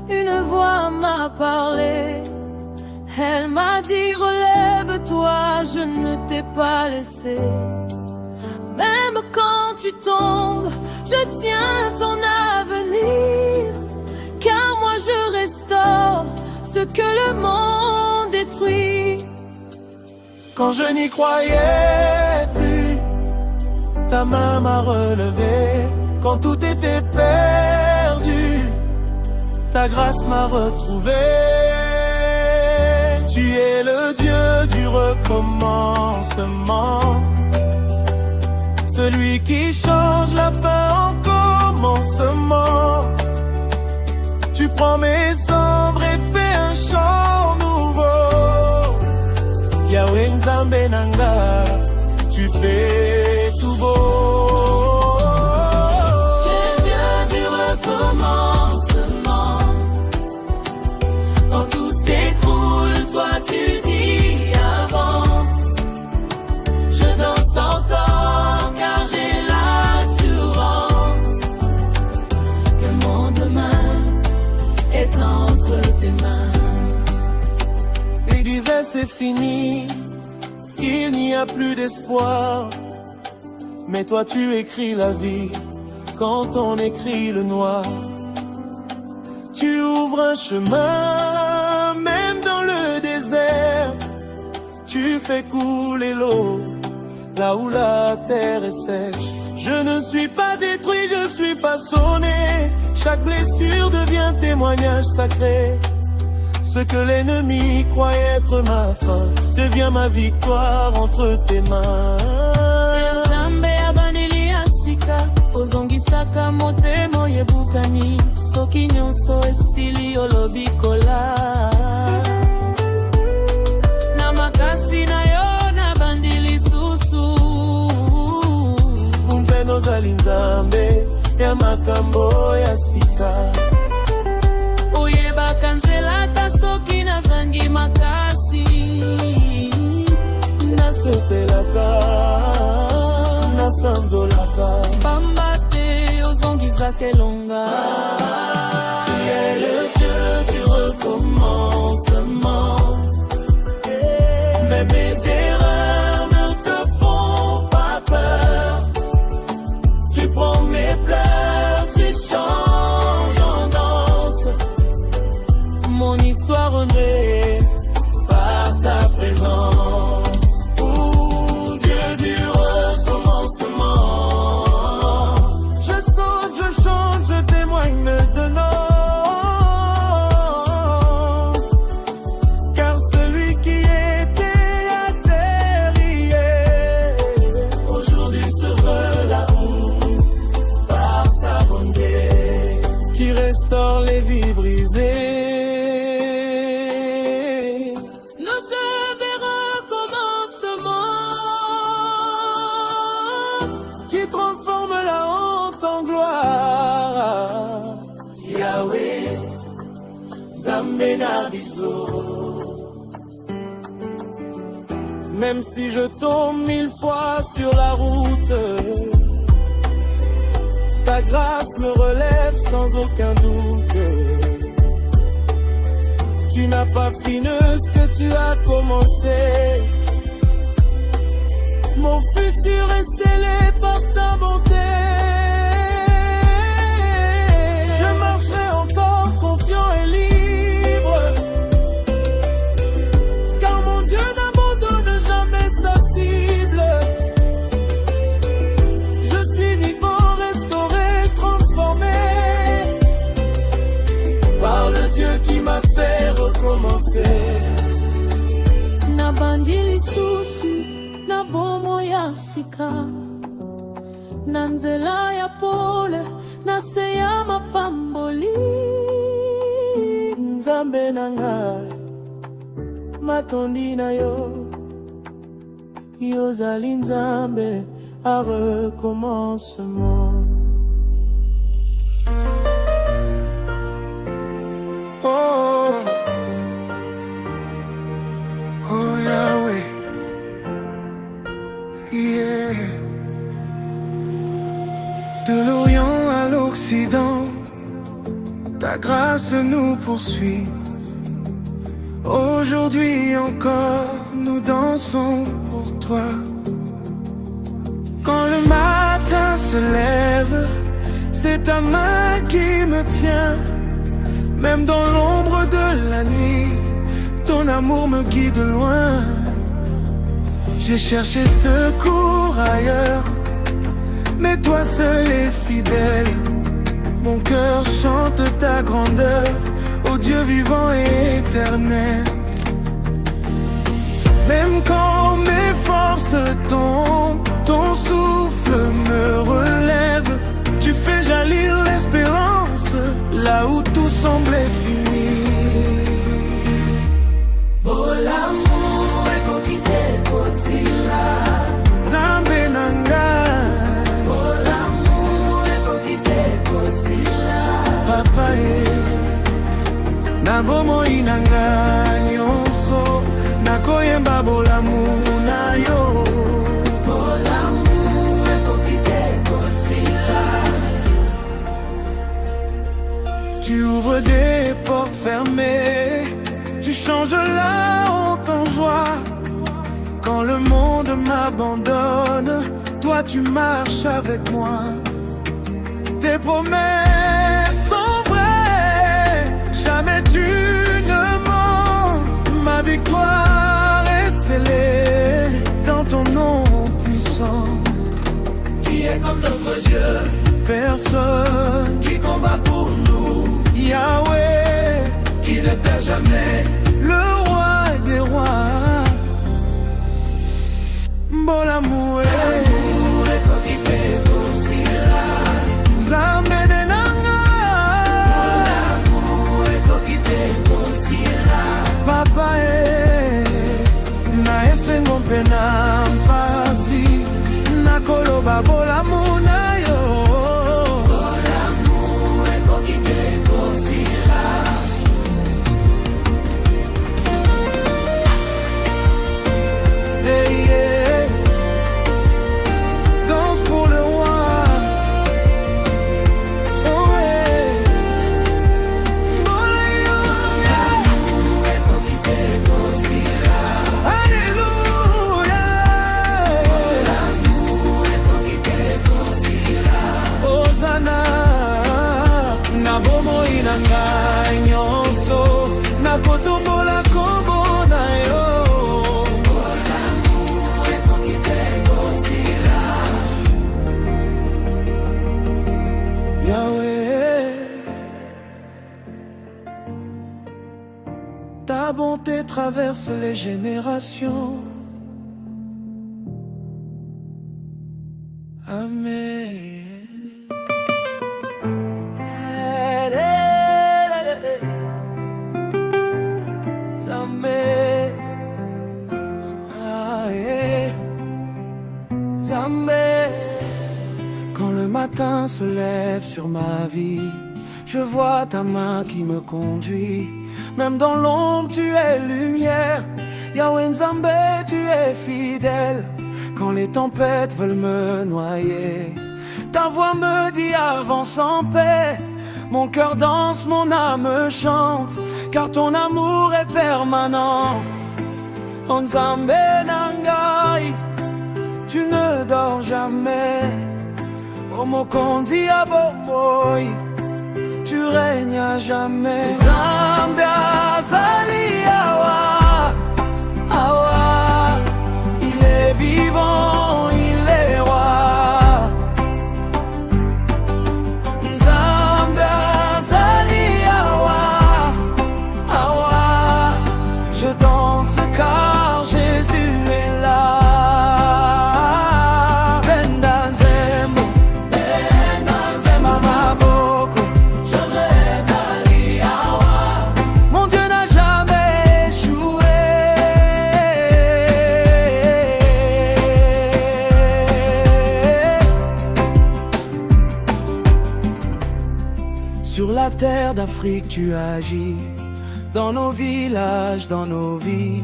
une voix m'a parlé. Elle m'a dit relève-toi, je ne t'ai pas laissé. Même quand tu tombes, je tiens ton avenir. Car moi je restaure ce que le monde détruit. Quand je n'y croyais plus, ta main m'a relevé. Quand tout était perdu, ta grâce m'a retrouvé. Tu es le Dieu du recommencement, celui qui change la fin en commencement. Tu prends mes cendres et fais un chant nouveau. Yahweh Nzambe Nanga, tu fais tout beau. Tu es Dieu du recommencement. Quand tout s'écroule, toi tu dis avance. Je danse encore car j'ai l'assurance que mon demain est entre tes mains. Il disait c'est fini, il n'y a plus d'espoir. Mais toi tu écris la vie quand on écrit le noir. Tu ouvres un chemin même dans le désert. Tu fais couler l'eau là où la terre est sèche. Je ne suis pas détruit, je suis façonné. Chaque blessure devient témoignage sacré. Ce que l'ennemi croyait être ma fin devient ma victoire entre tes mains. Nzambe abanili asika ozongisaka motema oyebukani soki nyonso esili olobikola na makasi na yo na bandili susu Umpeno zali Nzambe ya makambo ya sika oyebaka nzelaka soki nazangi makasi nasepelaka nasanzolaka pamba te ozongizaka elonga. Tu es le Dieu du recommencement. Mais mes erreurs ne te font pas peur. Tu prends mes pleurs, tu changes en danse. Mon histoire renaît Par ta présence, oh Dieu du recommencement. Je saute, je chante, je témoigne maintenant. Car celui qui était à terre hier, aujourd'hui se relaoue par ta bonté, qui restaure les vies brisées. notre recommencement. Même si je tombe 1000 fois sur la route, ta grâce me relève sans aucun doute. Tu n'as pas fini ce que tu as commencé. Mon futur est scellé par ta bonté. Je marcherai encore confiant et libre, car mon Dieu n'abandonne jamais sa cible. Je suis vivant, restauré, transformé par le Dieu qui m'a fait recommencer. Nabandili susu na bomo ya sika, na nzela ya pole na se ya mapamboli. Nzambe na ngai matondi na yo, yozali Nzambe à recommencement. Oh, oh Yahweh, yeah. De l'Orient à l'Occident, ta grâce nous poursuit. Aujourd'hui encore, nous dansons pour toi. Quand le matin se lève, c'est ta main qui me tient. Même dans l'ombre de la nuit, ton amour me guide loin. J'ai cherché secours ailleurs, mais toi seul es fidèle. Mon cœur chante ta grandeur, ô Dieu vivant et éternel. Même quand mes forces tombent, ton souffle me relève. Tu fais jaillir l'espérance là où tout semblait fini. Nzambe na ngai, papa na bomoi na ngai nyonso, nakoyemba bolamu na yo. Tu ouvres des portes fermées, tu changes la honte en joie. Quand le monde m'abandonne, toi tu marches avec moi. Tes promesses sont vraies, jamais tu ne mens. Ma victoire est scellée dans ton nom puissant. Qui est comme notre Dieu? Personne qui combat pour nous. Yahweh, qui ne perd jamais, le roi des rois. Bolamu Nzambe na ngai, papa na esengo mpe na mpasi, nakoloba bolamu na yo. Ta bonté traverse les générations. Amen. Zambé, Zambé. Quand le matin se lève sur ma vie, Je vois ta main qui me conduit. Même dans l'ombre, tu es lumière. Yahweh Nzambe, tu es fidèle. Quand les tempêtes veulent me noyer, ta voix me dit avance en paix. Mon cœur danse, mon âme chante, car ton amour est permanent. Nzambe Nangai, tu ne dors jamais. Oh Mokonzi Abomoy, tu règnes à jamais. Nzambe Azali Awa, Awa, il est vivant, il est roi. Nzambe Azali Awa, Awa, je danse car Jésus est là. Sur la terre d'Afrique tu agis, dans nos villages, dans nos vies.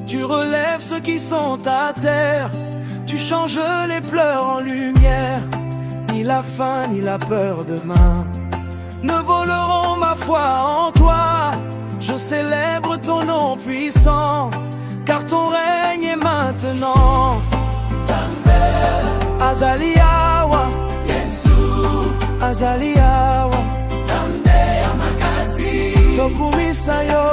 Tu relèves ceux qui sont à terre, tu changes les pleurs en lumière. Ni la faim, ni la peur demain ne voleront ma foi en toi. Je célèbre ton nom puissant, car ton règne est maintenant. Azali Awa, Yesu, Azali Awa, Nzambe ya makasi, tokumisa yo,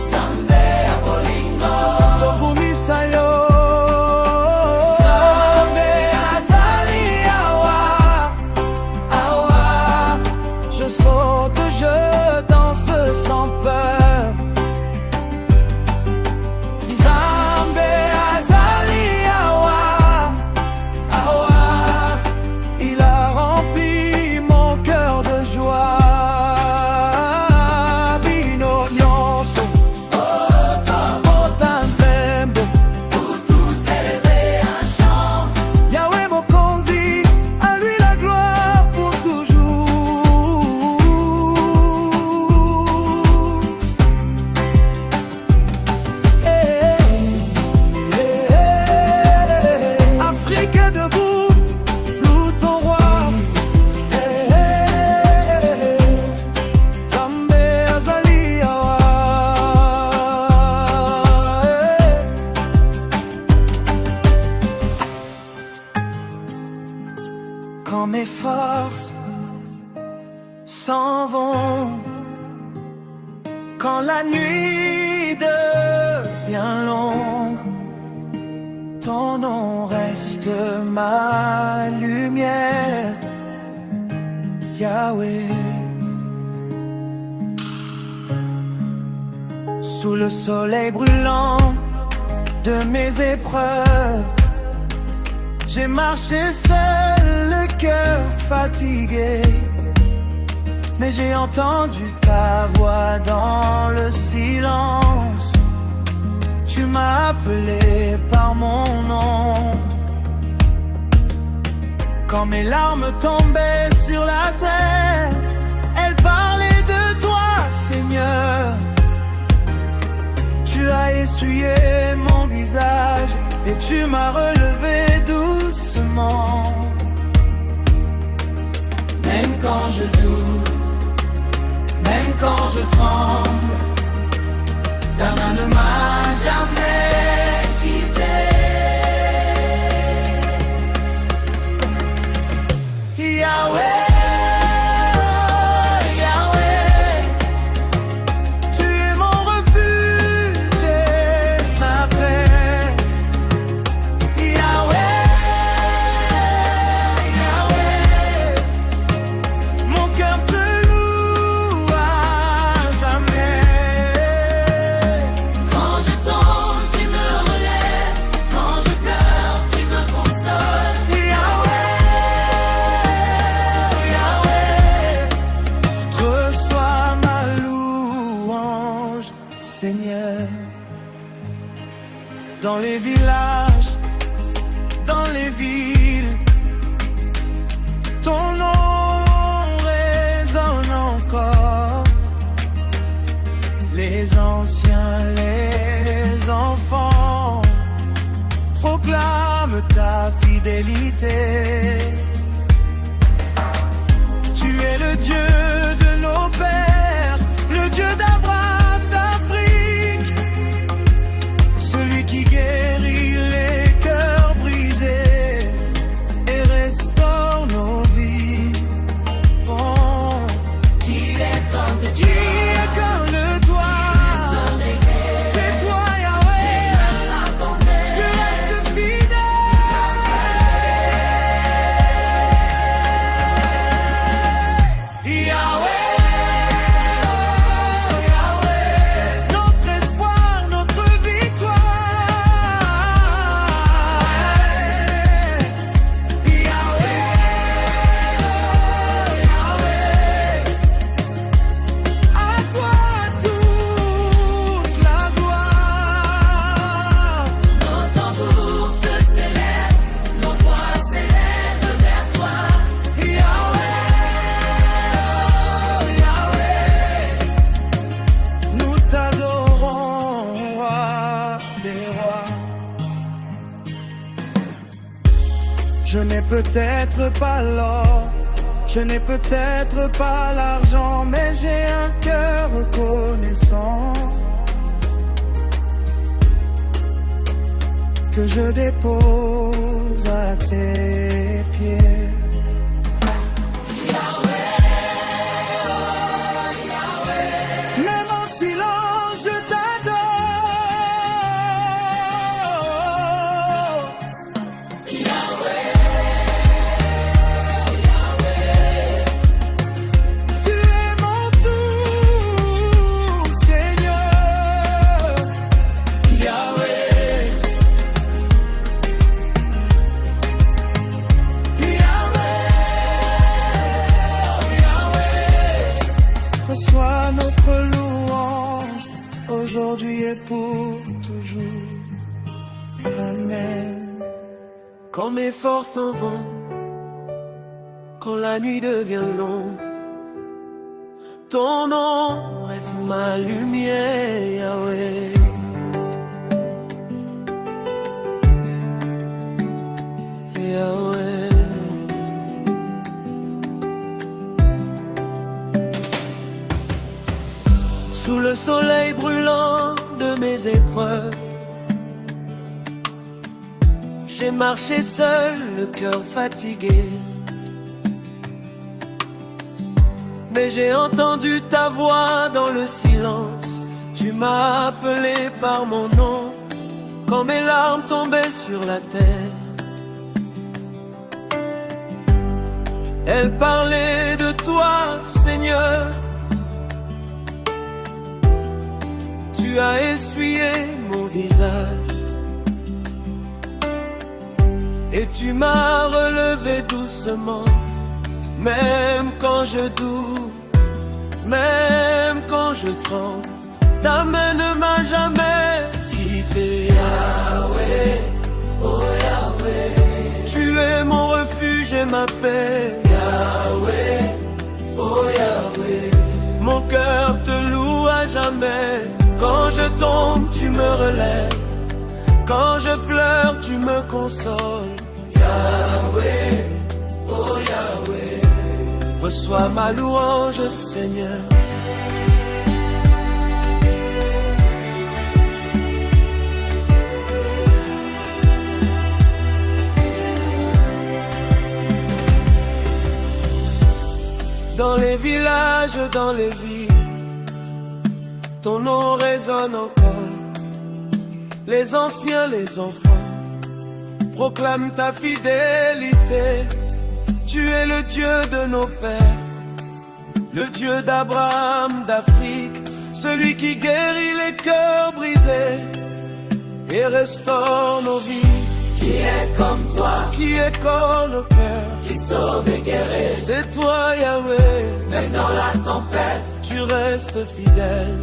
Nzambe ya bolingo, tokumisa yo. Nzambe azali awa, awa, je saute, je danse sans peur. Nzambe azali awa, awa, il a rempli mon cœur de joie. Bino nyonso, Bota Nzembo, vous tous élevez un chant. Yahweh Mokonzi, à lui la gloire pour toujours. Afrique est debout, loue ton roi. Nzambe azali awa. Quand mes forces s'en vont, quand la nuit devient longue, ton nom reste ma lumière, Yahweh. Sous le soleil brûlant de mes épreuves, j'ai marché seul, le cœur fatigué, mais j'ai entendu ta voix dans le silence. Tu m'as appelé par mon nom. Quand mes larmes tombaient sur la terre, elles parlaient de toi, Seigneur. Tu as essuyé mon visage et tu m'as relevé doucement. Même quand je doute, même quand je tremble, ta main ne m'a jamais quitté. Yahweh, Yahweh, tu es mon refuge et ma paix. Yahweh, Yahweh, mon cœur te loue à jamais. Quand je tombe, tu me relèves. Quand je pleure, tu me consoles. Yahweh, reçois ma louange, Seigneur. Dans les villages, dans les villes, ton nom peut-être pas l'or, je n'ai peut-être pas l'argent, mais j'ai un cœur reconnaissant que je dépose à tes pieds. Même en silence, je t'adore. Tu es mon tout, Seigneur. Yahweh. Reçois notre louange, aujourd'hui et pour toujours. Amen. Quand mes forces s'en vont, quand la nuit devient longue, ton nom reste ma lumière, Yahweh. Yahweh. Sous le soleil brûlant de mes épreuves, j'ai marché seul, le cœur fatigué. Mais j'ai entendu ta voix dans le silence. Tu m'as appelé par mon nom quand mes larmes tombaient sur la terre. Elle parlait de toi, Seigneur. Tu as essuyé mon visage et tu m'as relevé doucement. Même quand je doute, même quand je tremble, ta main ne m'a jamais quitté. Yahweh, oh Yahweh, tu es mon refuge et ma paix. Yahweh, oh Yahweh, mon cœur te loue à jamais. Quand je tombe, tu me relèves. Quand je pleure, tu me consoles. Yahweh, oh Yahweh, reçois ma louange, Seigneur. Dans les villages, dans les villes, ton nom résonne encore. Les anciens, les enfants proclament ta fidélité. Tu es le Dieu de nos pères, le Dieu d'Abraham, d'Afrique, celui qui guérit les cœurs brisés et restaure nos vies. Qui est comme toi, Qui écolle au cœur, qui sauve et guérit, c'est toi, Yahweh. même dans la tempête. Tu restes fidèle.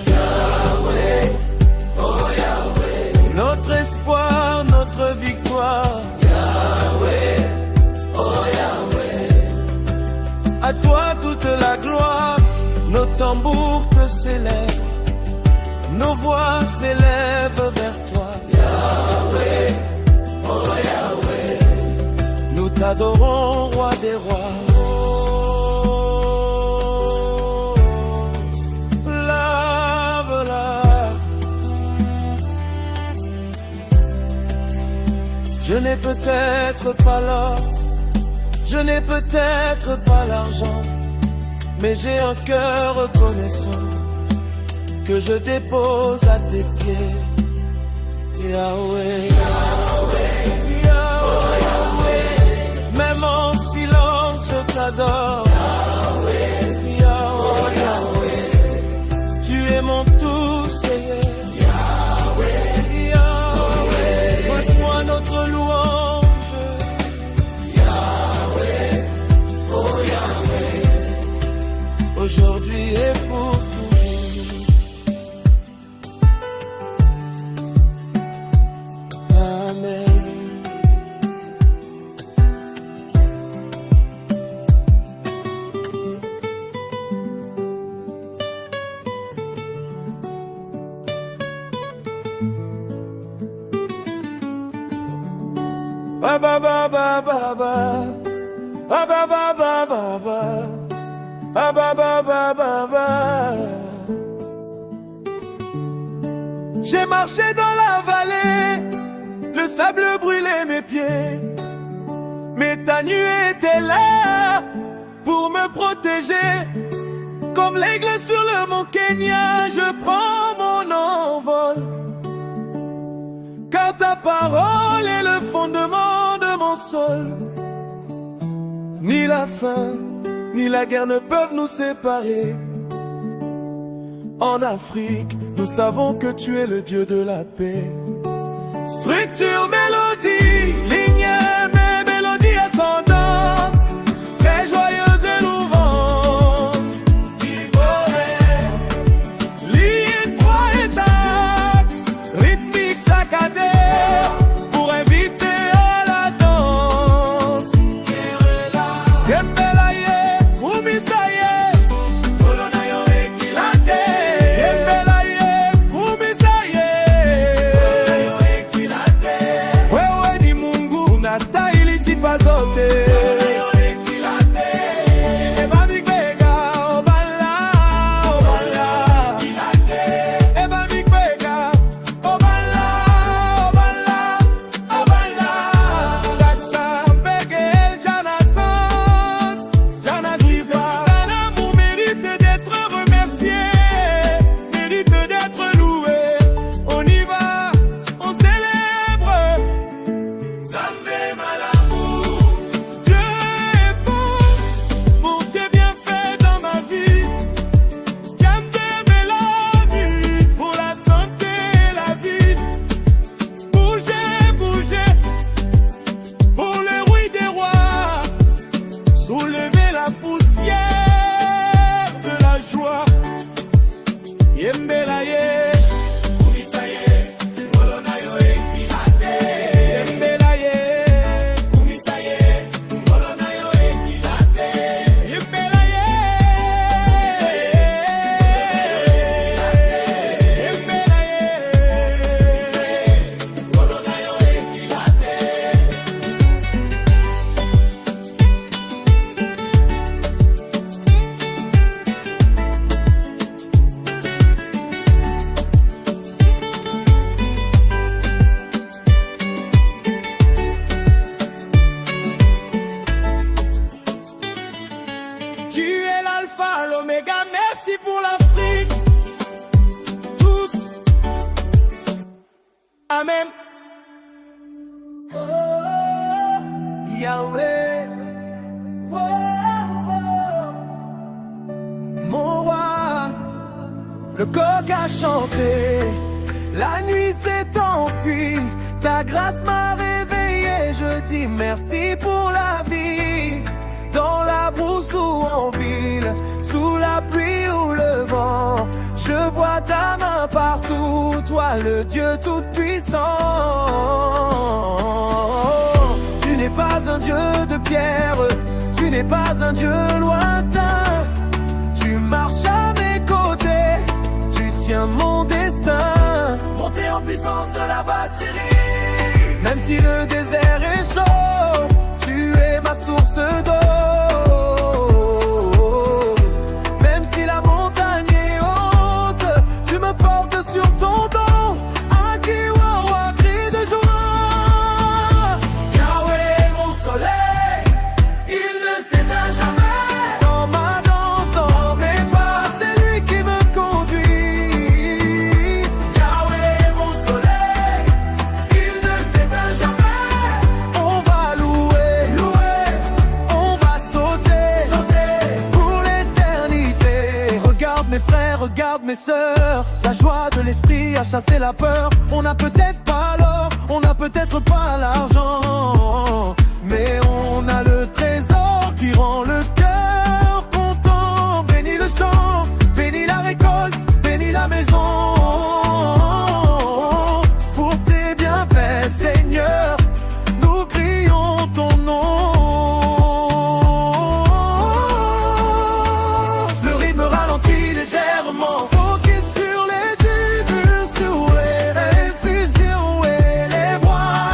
Yahweh, oh Yahweh, Notre espoir, notre victoire. Yahweh, oh Yahweh, À toi toute la gloire. Nos tambours te célèbrent, nos voix s'élèvent vers toi. Yahweh, oh Yahweh, Nous t'adorons, roi des rois. Oh, lave-la. Je n'ai peut-être pas l'or, je n'ai peut-être pas l'argent, mais j'ai un cœur reconnaissant que je dépose à tes pieds. Yahweh, Yahweh, Yahweh, même en silence je t'adore. Yahweh, Yahweh, tu es mon tout, Seigneur. Yahweh, Yahweh, reçois notre louange. Yahweh, oh Yahweh, Aujourd'hui et pour toujours. Amen. ba ba ba ba ba. Ah ba ba ba ba ba. Ah ba ba ba ba ba. J'ai marché dans la vallée, le sable brûlait mes pieds, mais ta nuée était là pour me protéger. Comme l'aigle sur le mont Kenya, je prends mon envol, car ta parole est le fondement de mon sol. Ni la faim, ni la guerre ne peuvent nous séparer. En Afrique, nous savons que tu es le Dieu de la paix. Structure, mélodie, ligne, mais mélodie ascendante, très joyeuse et louvante. Ligne, 3 étapes, rythmique saccadée, pour inviter à la danse. Yembelaye, Oumisaye, Olonayo Ekilate. Yembelaye, Oumisaye, Olonayo Ekilate. Wewe ni Mungu, unastahili sifa zote. Olonayo Ekilate. Eba mikwega, obala, obala. Ekilate. Eba mikwega, obala, obala, obala. Daksa, Mbegel, Jana Sant, Jana Sifa. Ton amour mérite d'être remercié, mérite d'être loué. On y va, on célèbre. Zambé Malamu. Dieu est bon pour tes bienfaits dans ma vie. Kandebe la vie pour la santé et la vie. Bougez, bougez pour le roi des rois. Soulevez la poussière de la joie. Yembelaye, Oumisaye, Olonayo Ekilate. Yembelaye, Oumisaye, Olonayo Ekilate. Yembelaye, Yembelaye, Olonayo Ekilate. Tu es l'alpha, l'oméga, merci pour l'Afrique. Tous, amen. Oh, Yahweh, oh, oh. Mon roi, le coq a chanté, la nuit s'est enfuie, ta grâce m'a réveillé, je dis merci pour la vie. Dans la brousse ou en ville, sous la pluie ou le vent, je vois ta main partout, toi le Dieu tout-puissant. Tu n'es pas un Dieu de pierre, tu n'es pas un Dieu lointain. Tu marches à mes côtés, tu tiens mon destin. Montez en puissance de la batterie, même si le désert est chaud, tu es ma source d'eau. Même si la montagne est haute, tu me portes sur ton dos. Akiwawa, cri de joie. Yahweh, mon soleil, il ne s'éteint jamais. Dans ma danse, dans mes pas, c'est lui qui me conduit. Yahweh, mon soleil, il ne s'éteint jamais. On va louer, louer, on va sauter, sauter pour l'éternité. Regarde mes frères, regarde mes sœurs, la joie de l'esprit a chassé la peur. On n'a peut-être pas l'or, on n'a peut-être pas l'argent, mais on a le trésor qui rend le cœur content. Bénis le champ, bénis la récolte, bénis la maison. Pour tes bienfaits, Seigneur, nous crions ton nom. Le rythme ralentit légèrement, focus sur les dimensions et les fusions et les voix.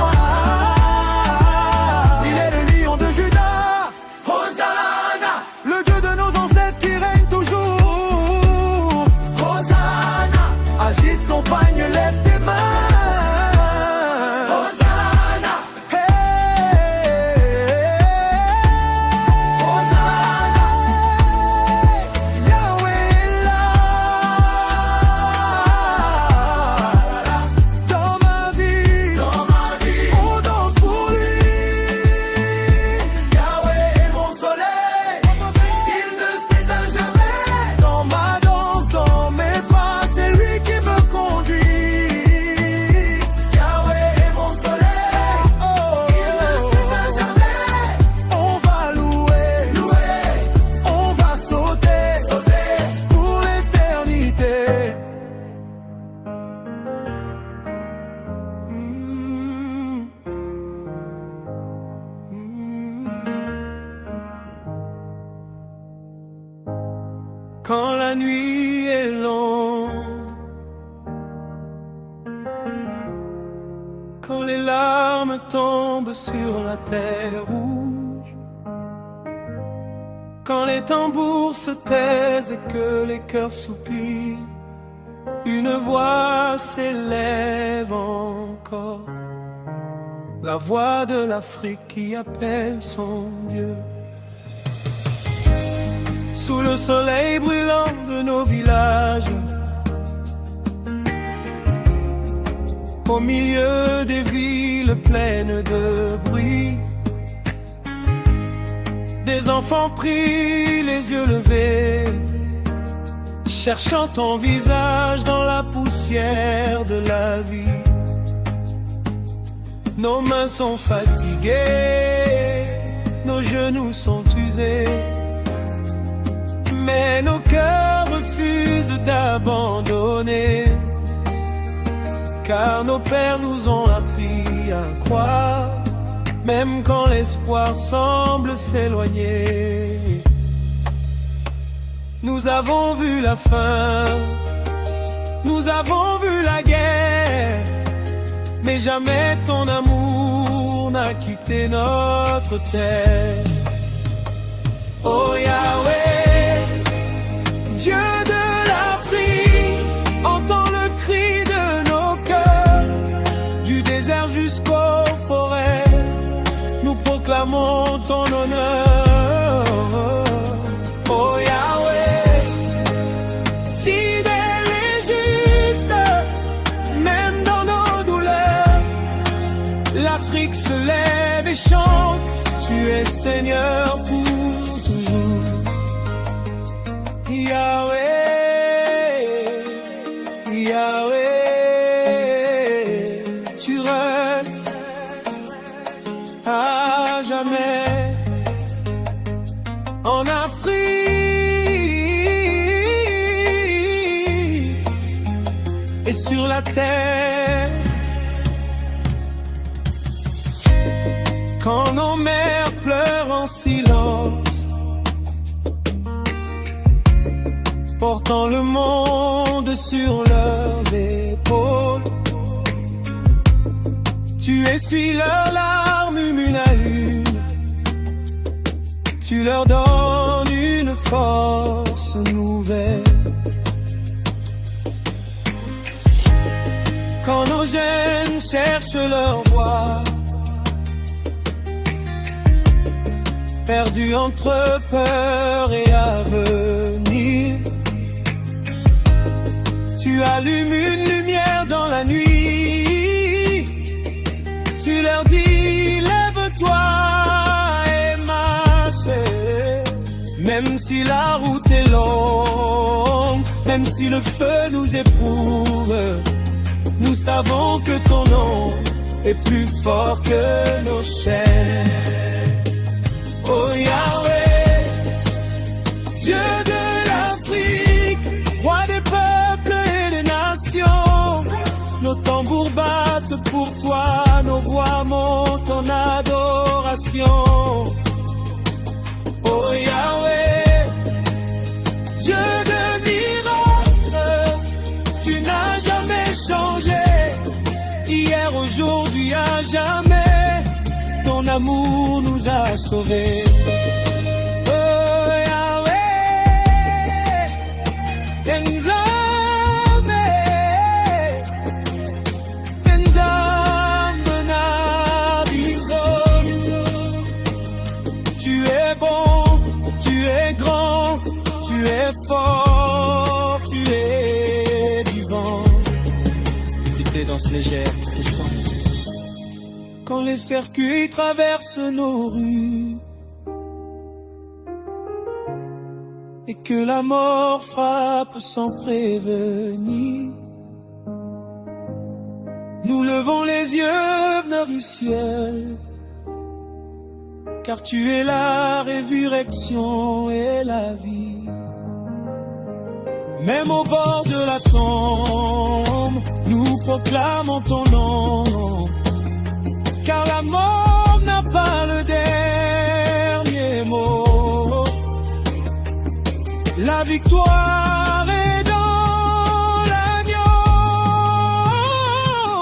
quand la nuit est longue, quand les larmes tombent sur la terre rouge, quand les tambours se taisent et que les cœurs soupirent, une voix s'élève encore, la voix de l'Afrique qui appelle son Dieu. Sous le soleil brûlant de nos villages, au milieu des villes pleines de bruit, des enfants prient les yeux levés, cherchant ton visage dans la poussière de la vie. Nos mains sont fatiguées, nos genoux sont usés, mais nos cœurs refusent d'abandonner, car nos pères nous ont appris à croire, même quand l'espoir semble s'éloigner. Nous avons vu la faim, nous avons vu la guerre, mais jamais ton amour n'a quitté notre terre. Oh Yahweh, Dieu de l'Afrique, entends le cri de nos cœurs, du désert jusqu'aux forêts, nous proclamons ton honneur. Oh Yahweh, fidèle et juste, même dans nos douleurs, l'Afrique se lève et chante, tu es Seigneur pour Yahweh, Yahweh, tu règnes à jamais en Afrique et sur la terre. Quand nos mères pleurent en silence, portant le monde sur leurs épaules, tu essuies leurs larmes une à une, tu leur donnes une force nouvelle. Quand nos jeunes cherchent leur voie, perdus entre peur et avenir, tu allumes une lumière dans la nuit, tu leur dis lève-toi et marche. Même si la route est longue, même si le feu nous éprouve, nous savons que ton nom est plus fort que nos chaînes. Oh Yahweh, Dieu de l'Afrique, roi des peuples et des nations, nos tambours battent pour toi, nos voix montent en adoration. Oh Yahweh, Dieu de miracles, tu n'as jamais changé, hier, aujourd'hui, à jamais, ton amour nous a sauvés. Fort, tu es vivant. Et tes danses légères te sont. Quand les circuits traversent nos rues et que la mort frappe sans prévenir, nous levons les yeux vers le ciel, car tu es la résurrection et la vie. Même au bord de la tombe, nous proclamons ton nom, car la mort n'a pas le dernier mot. La La victoire est dans l'agneau.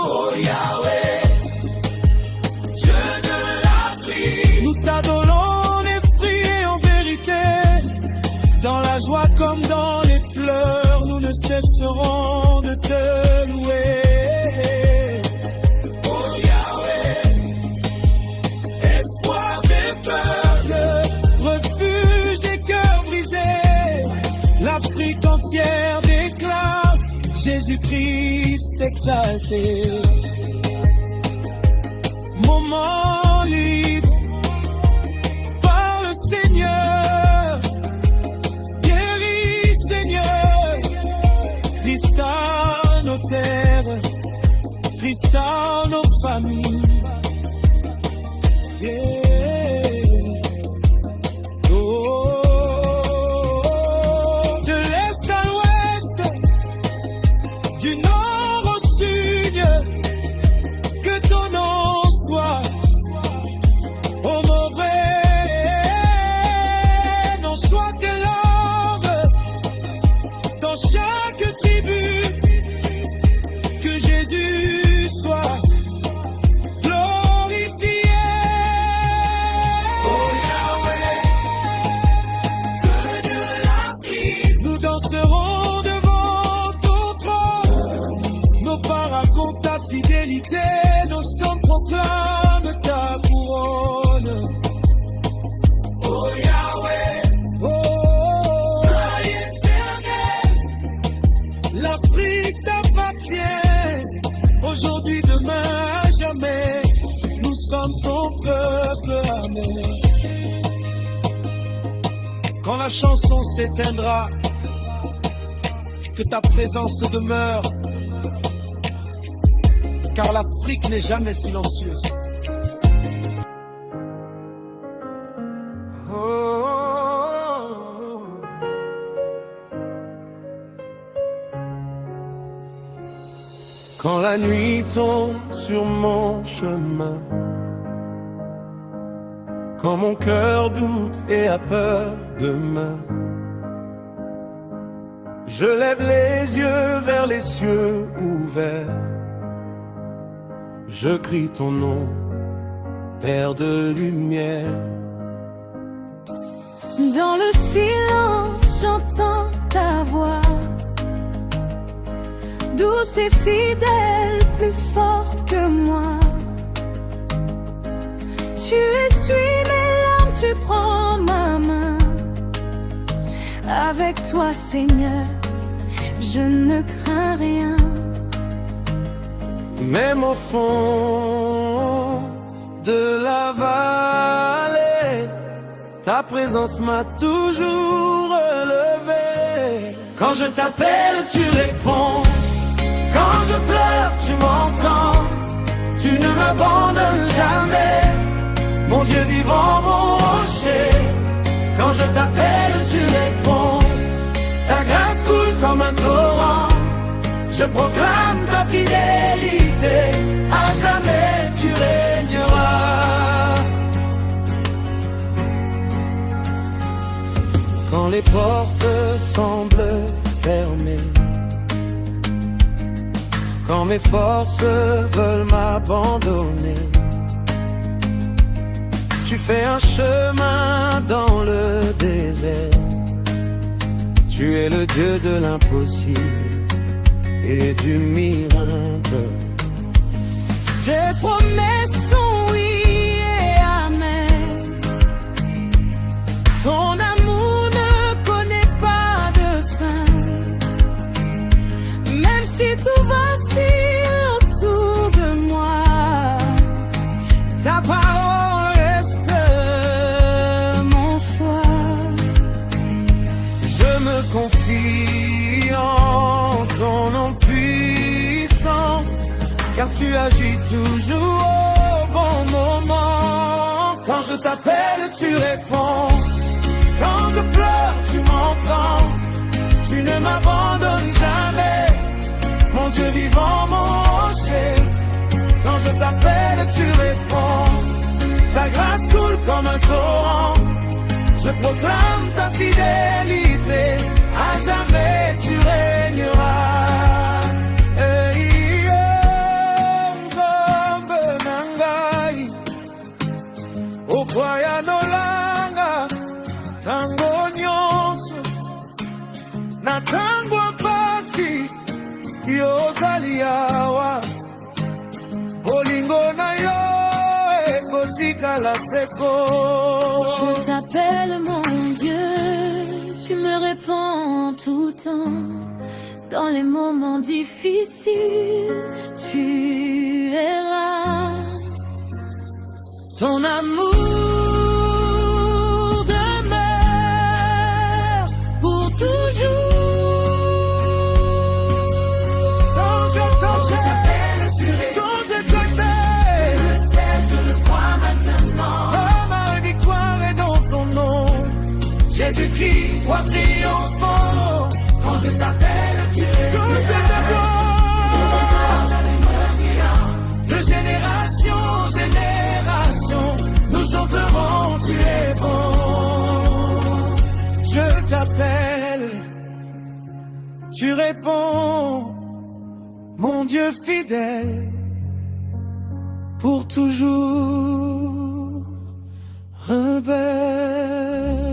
Oh Yahweh, Dieu de l'Afrique. Nous t'adorons en esprit et en vérité. Dans la joie comme dans les pleurs, nous ne cesserons de te louer. Oh Yahweh, espoir des peuples, Refuge des cœurs brisés, l'Afrique entière déclare Jésus-Christ exalté. Moment libre par le Seigneur, guéris Seigneur, Christ à nos terres, Christ à nos familles. Yeah. De l'est à l'ouest, du nord au sud, que ton nom soit honoré, non soit tes langues, dans chaque tribu, que Jésus soit glorifié. oh Yahweh, Dieu de l'Afrique. Nous danserons devant ton trône, nos pas racontent ta fidélité, nos chants proclament ta couronne. Oh Yahweh, Oh, Soleil éternel. l'Afrique t'appartient, aujourd'hui, demain, à jamais, nous sommes ton peuple, amen. Quand la chanson s'éteindra, que ta présence demeure, car l'Afrique n'est jamais silencieuse. Oh. Quand la nuit tombe sur mon chemin, quand mon cœur doute et a peur demain, je lève les yeux vers les cieux ouverts, je crie ton nom, Père de lumière. Dans le silence, j'entends ta voix, douce et fidèle, plus forte que moi. Tu essuies mes larmes, tu prends ma main. Avec toi, Seigneur, je ne crains rien. Même au fond de la vallée, ta présence m'a toujours relevé. Quand je t'appelle, tu réponds. Quand je pleure, tu m'entends. Tu ne m'abandonnes jamais. Mon Dieu vivant, mon rocher. Quand je t'appelle, tu réponds. Ta grâce coule comme un torrent. Je proclame ta fidélité. À jamais tu régneras. Quand les portes semblent fermées, quand mes forces veulent m'abandonner, tu fais un chemin dans le désert. Tu es le Dieu de l'impossible et du miracle. Tes promesses sont oui et amen. Ton amour ne connaît pas de fin. Même si tout vacille autour de moi, ta parole reste mon choix. Je me confie en ton nom puissant, car tu agis toujours au bon moment. Quand je t'appelle, tu réponds. Quand je pleure, tu m'entends. Tu ne m'abandonnes jamais. Mon Dieu vivant, mon rocher. Quand je t'appelle, tu réponds. Ta grâce coule comme un torrent. Je proclame ta fidélité. tango nyonso natangwa pasi yozali awa bolingo na yo ekotikala seko. Je t'appelle mon Dieu, tu me réponds tout temps. Dans les moments difficiles, tu es là. Ton amour demeure pour toujours. Quand je t'appelle, tu réponds. Quand je t'appelle, Je le sais, je le crois maintenant. oh, ma victoire est dans ton nom. Jésus-Christ, toi triomphant. Quand je t'appelle, tu Quand je t'appelle, de génération en génération, nous chanterons, tu es bon. Je t'appelle, tu réponds, mon Dieu fidèle, pour toujours rebelle.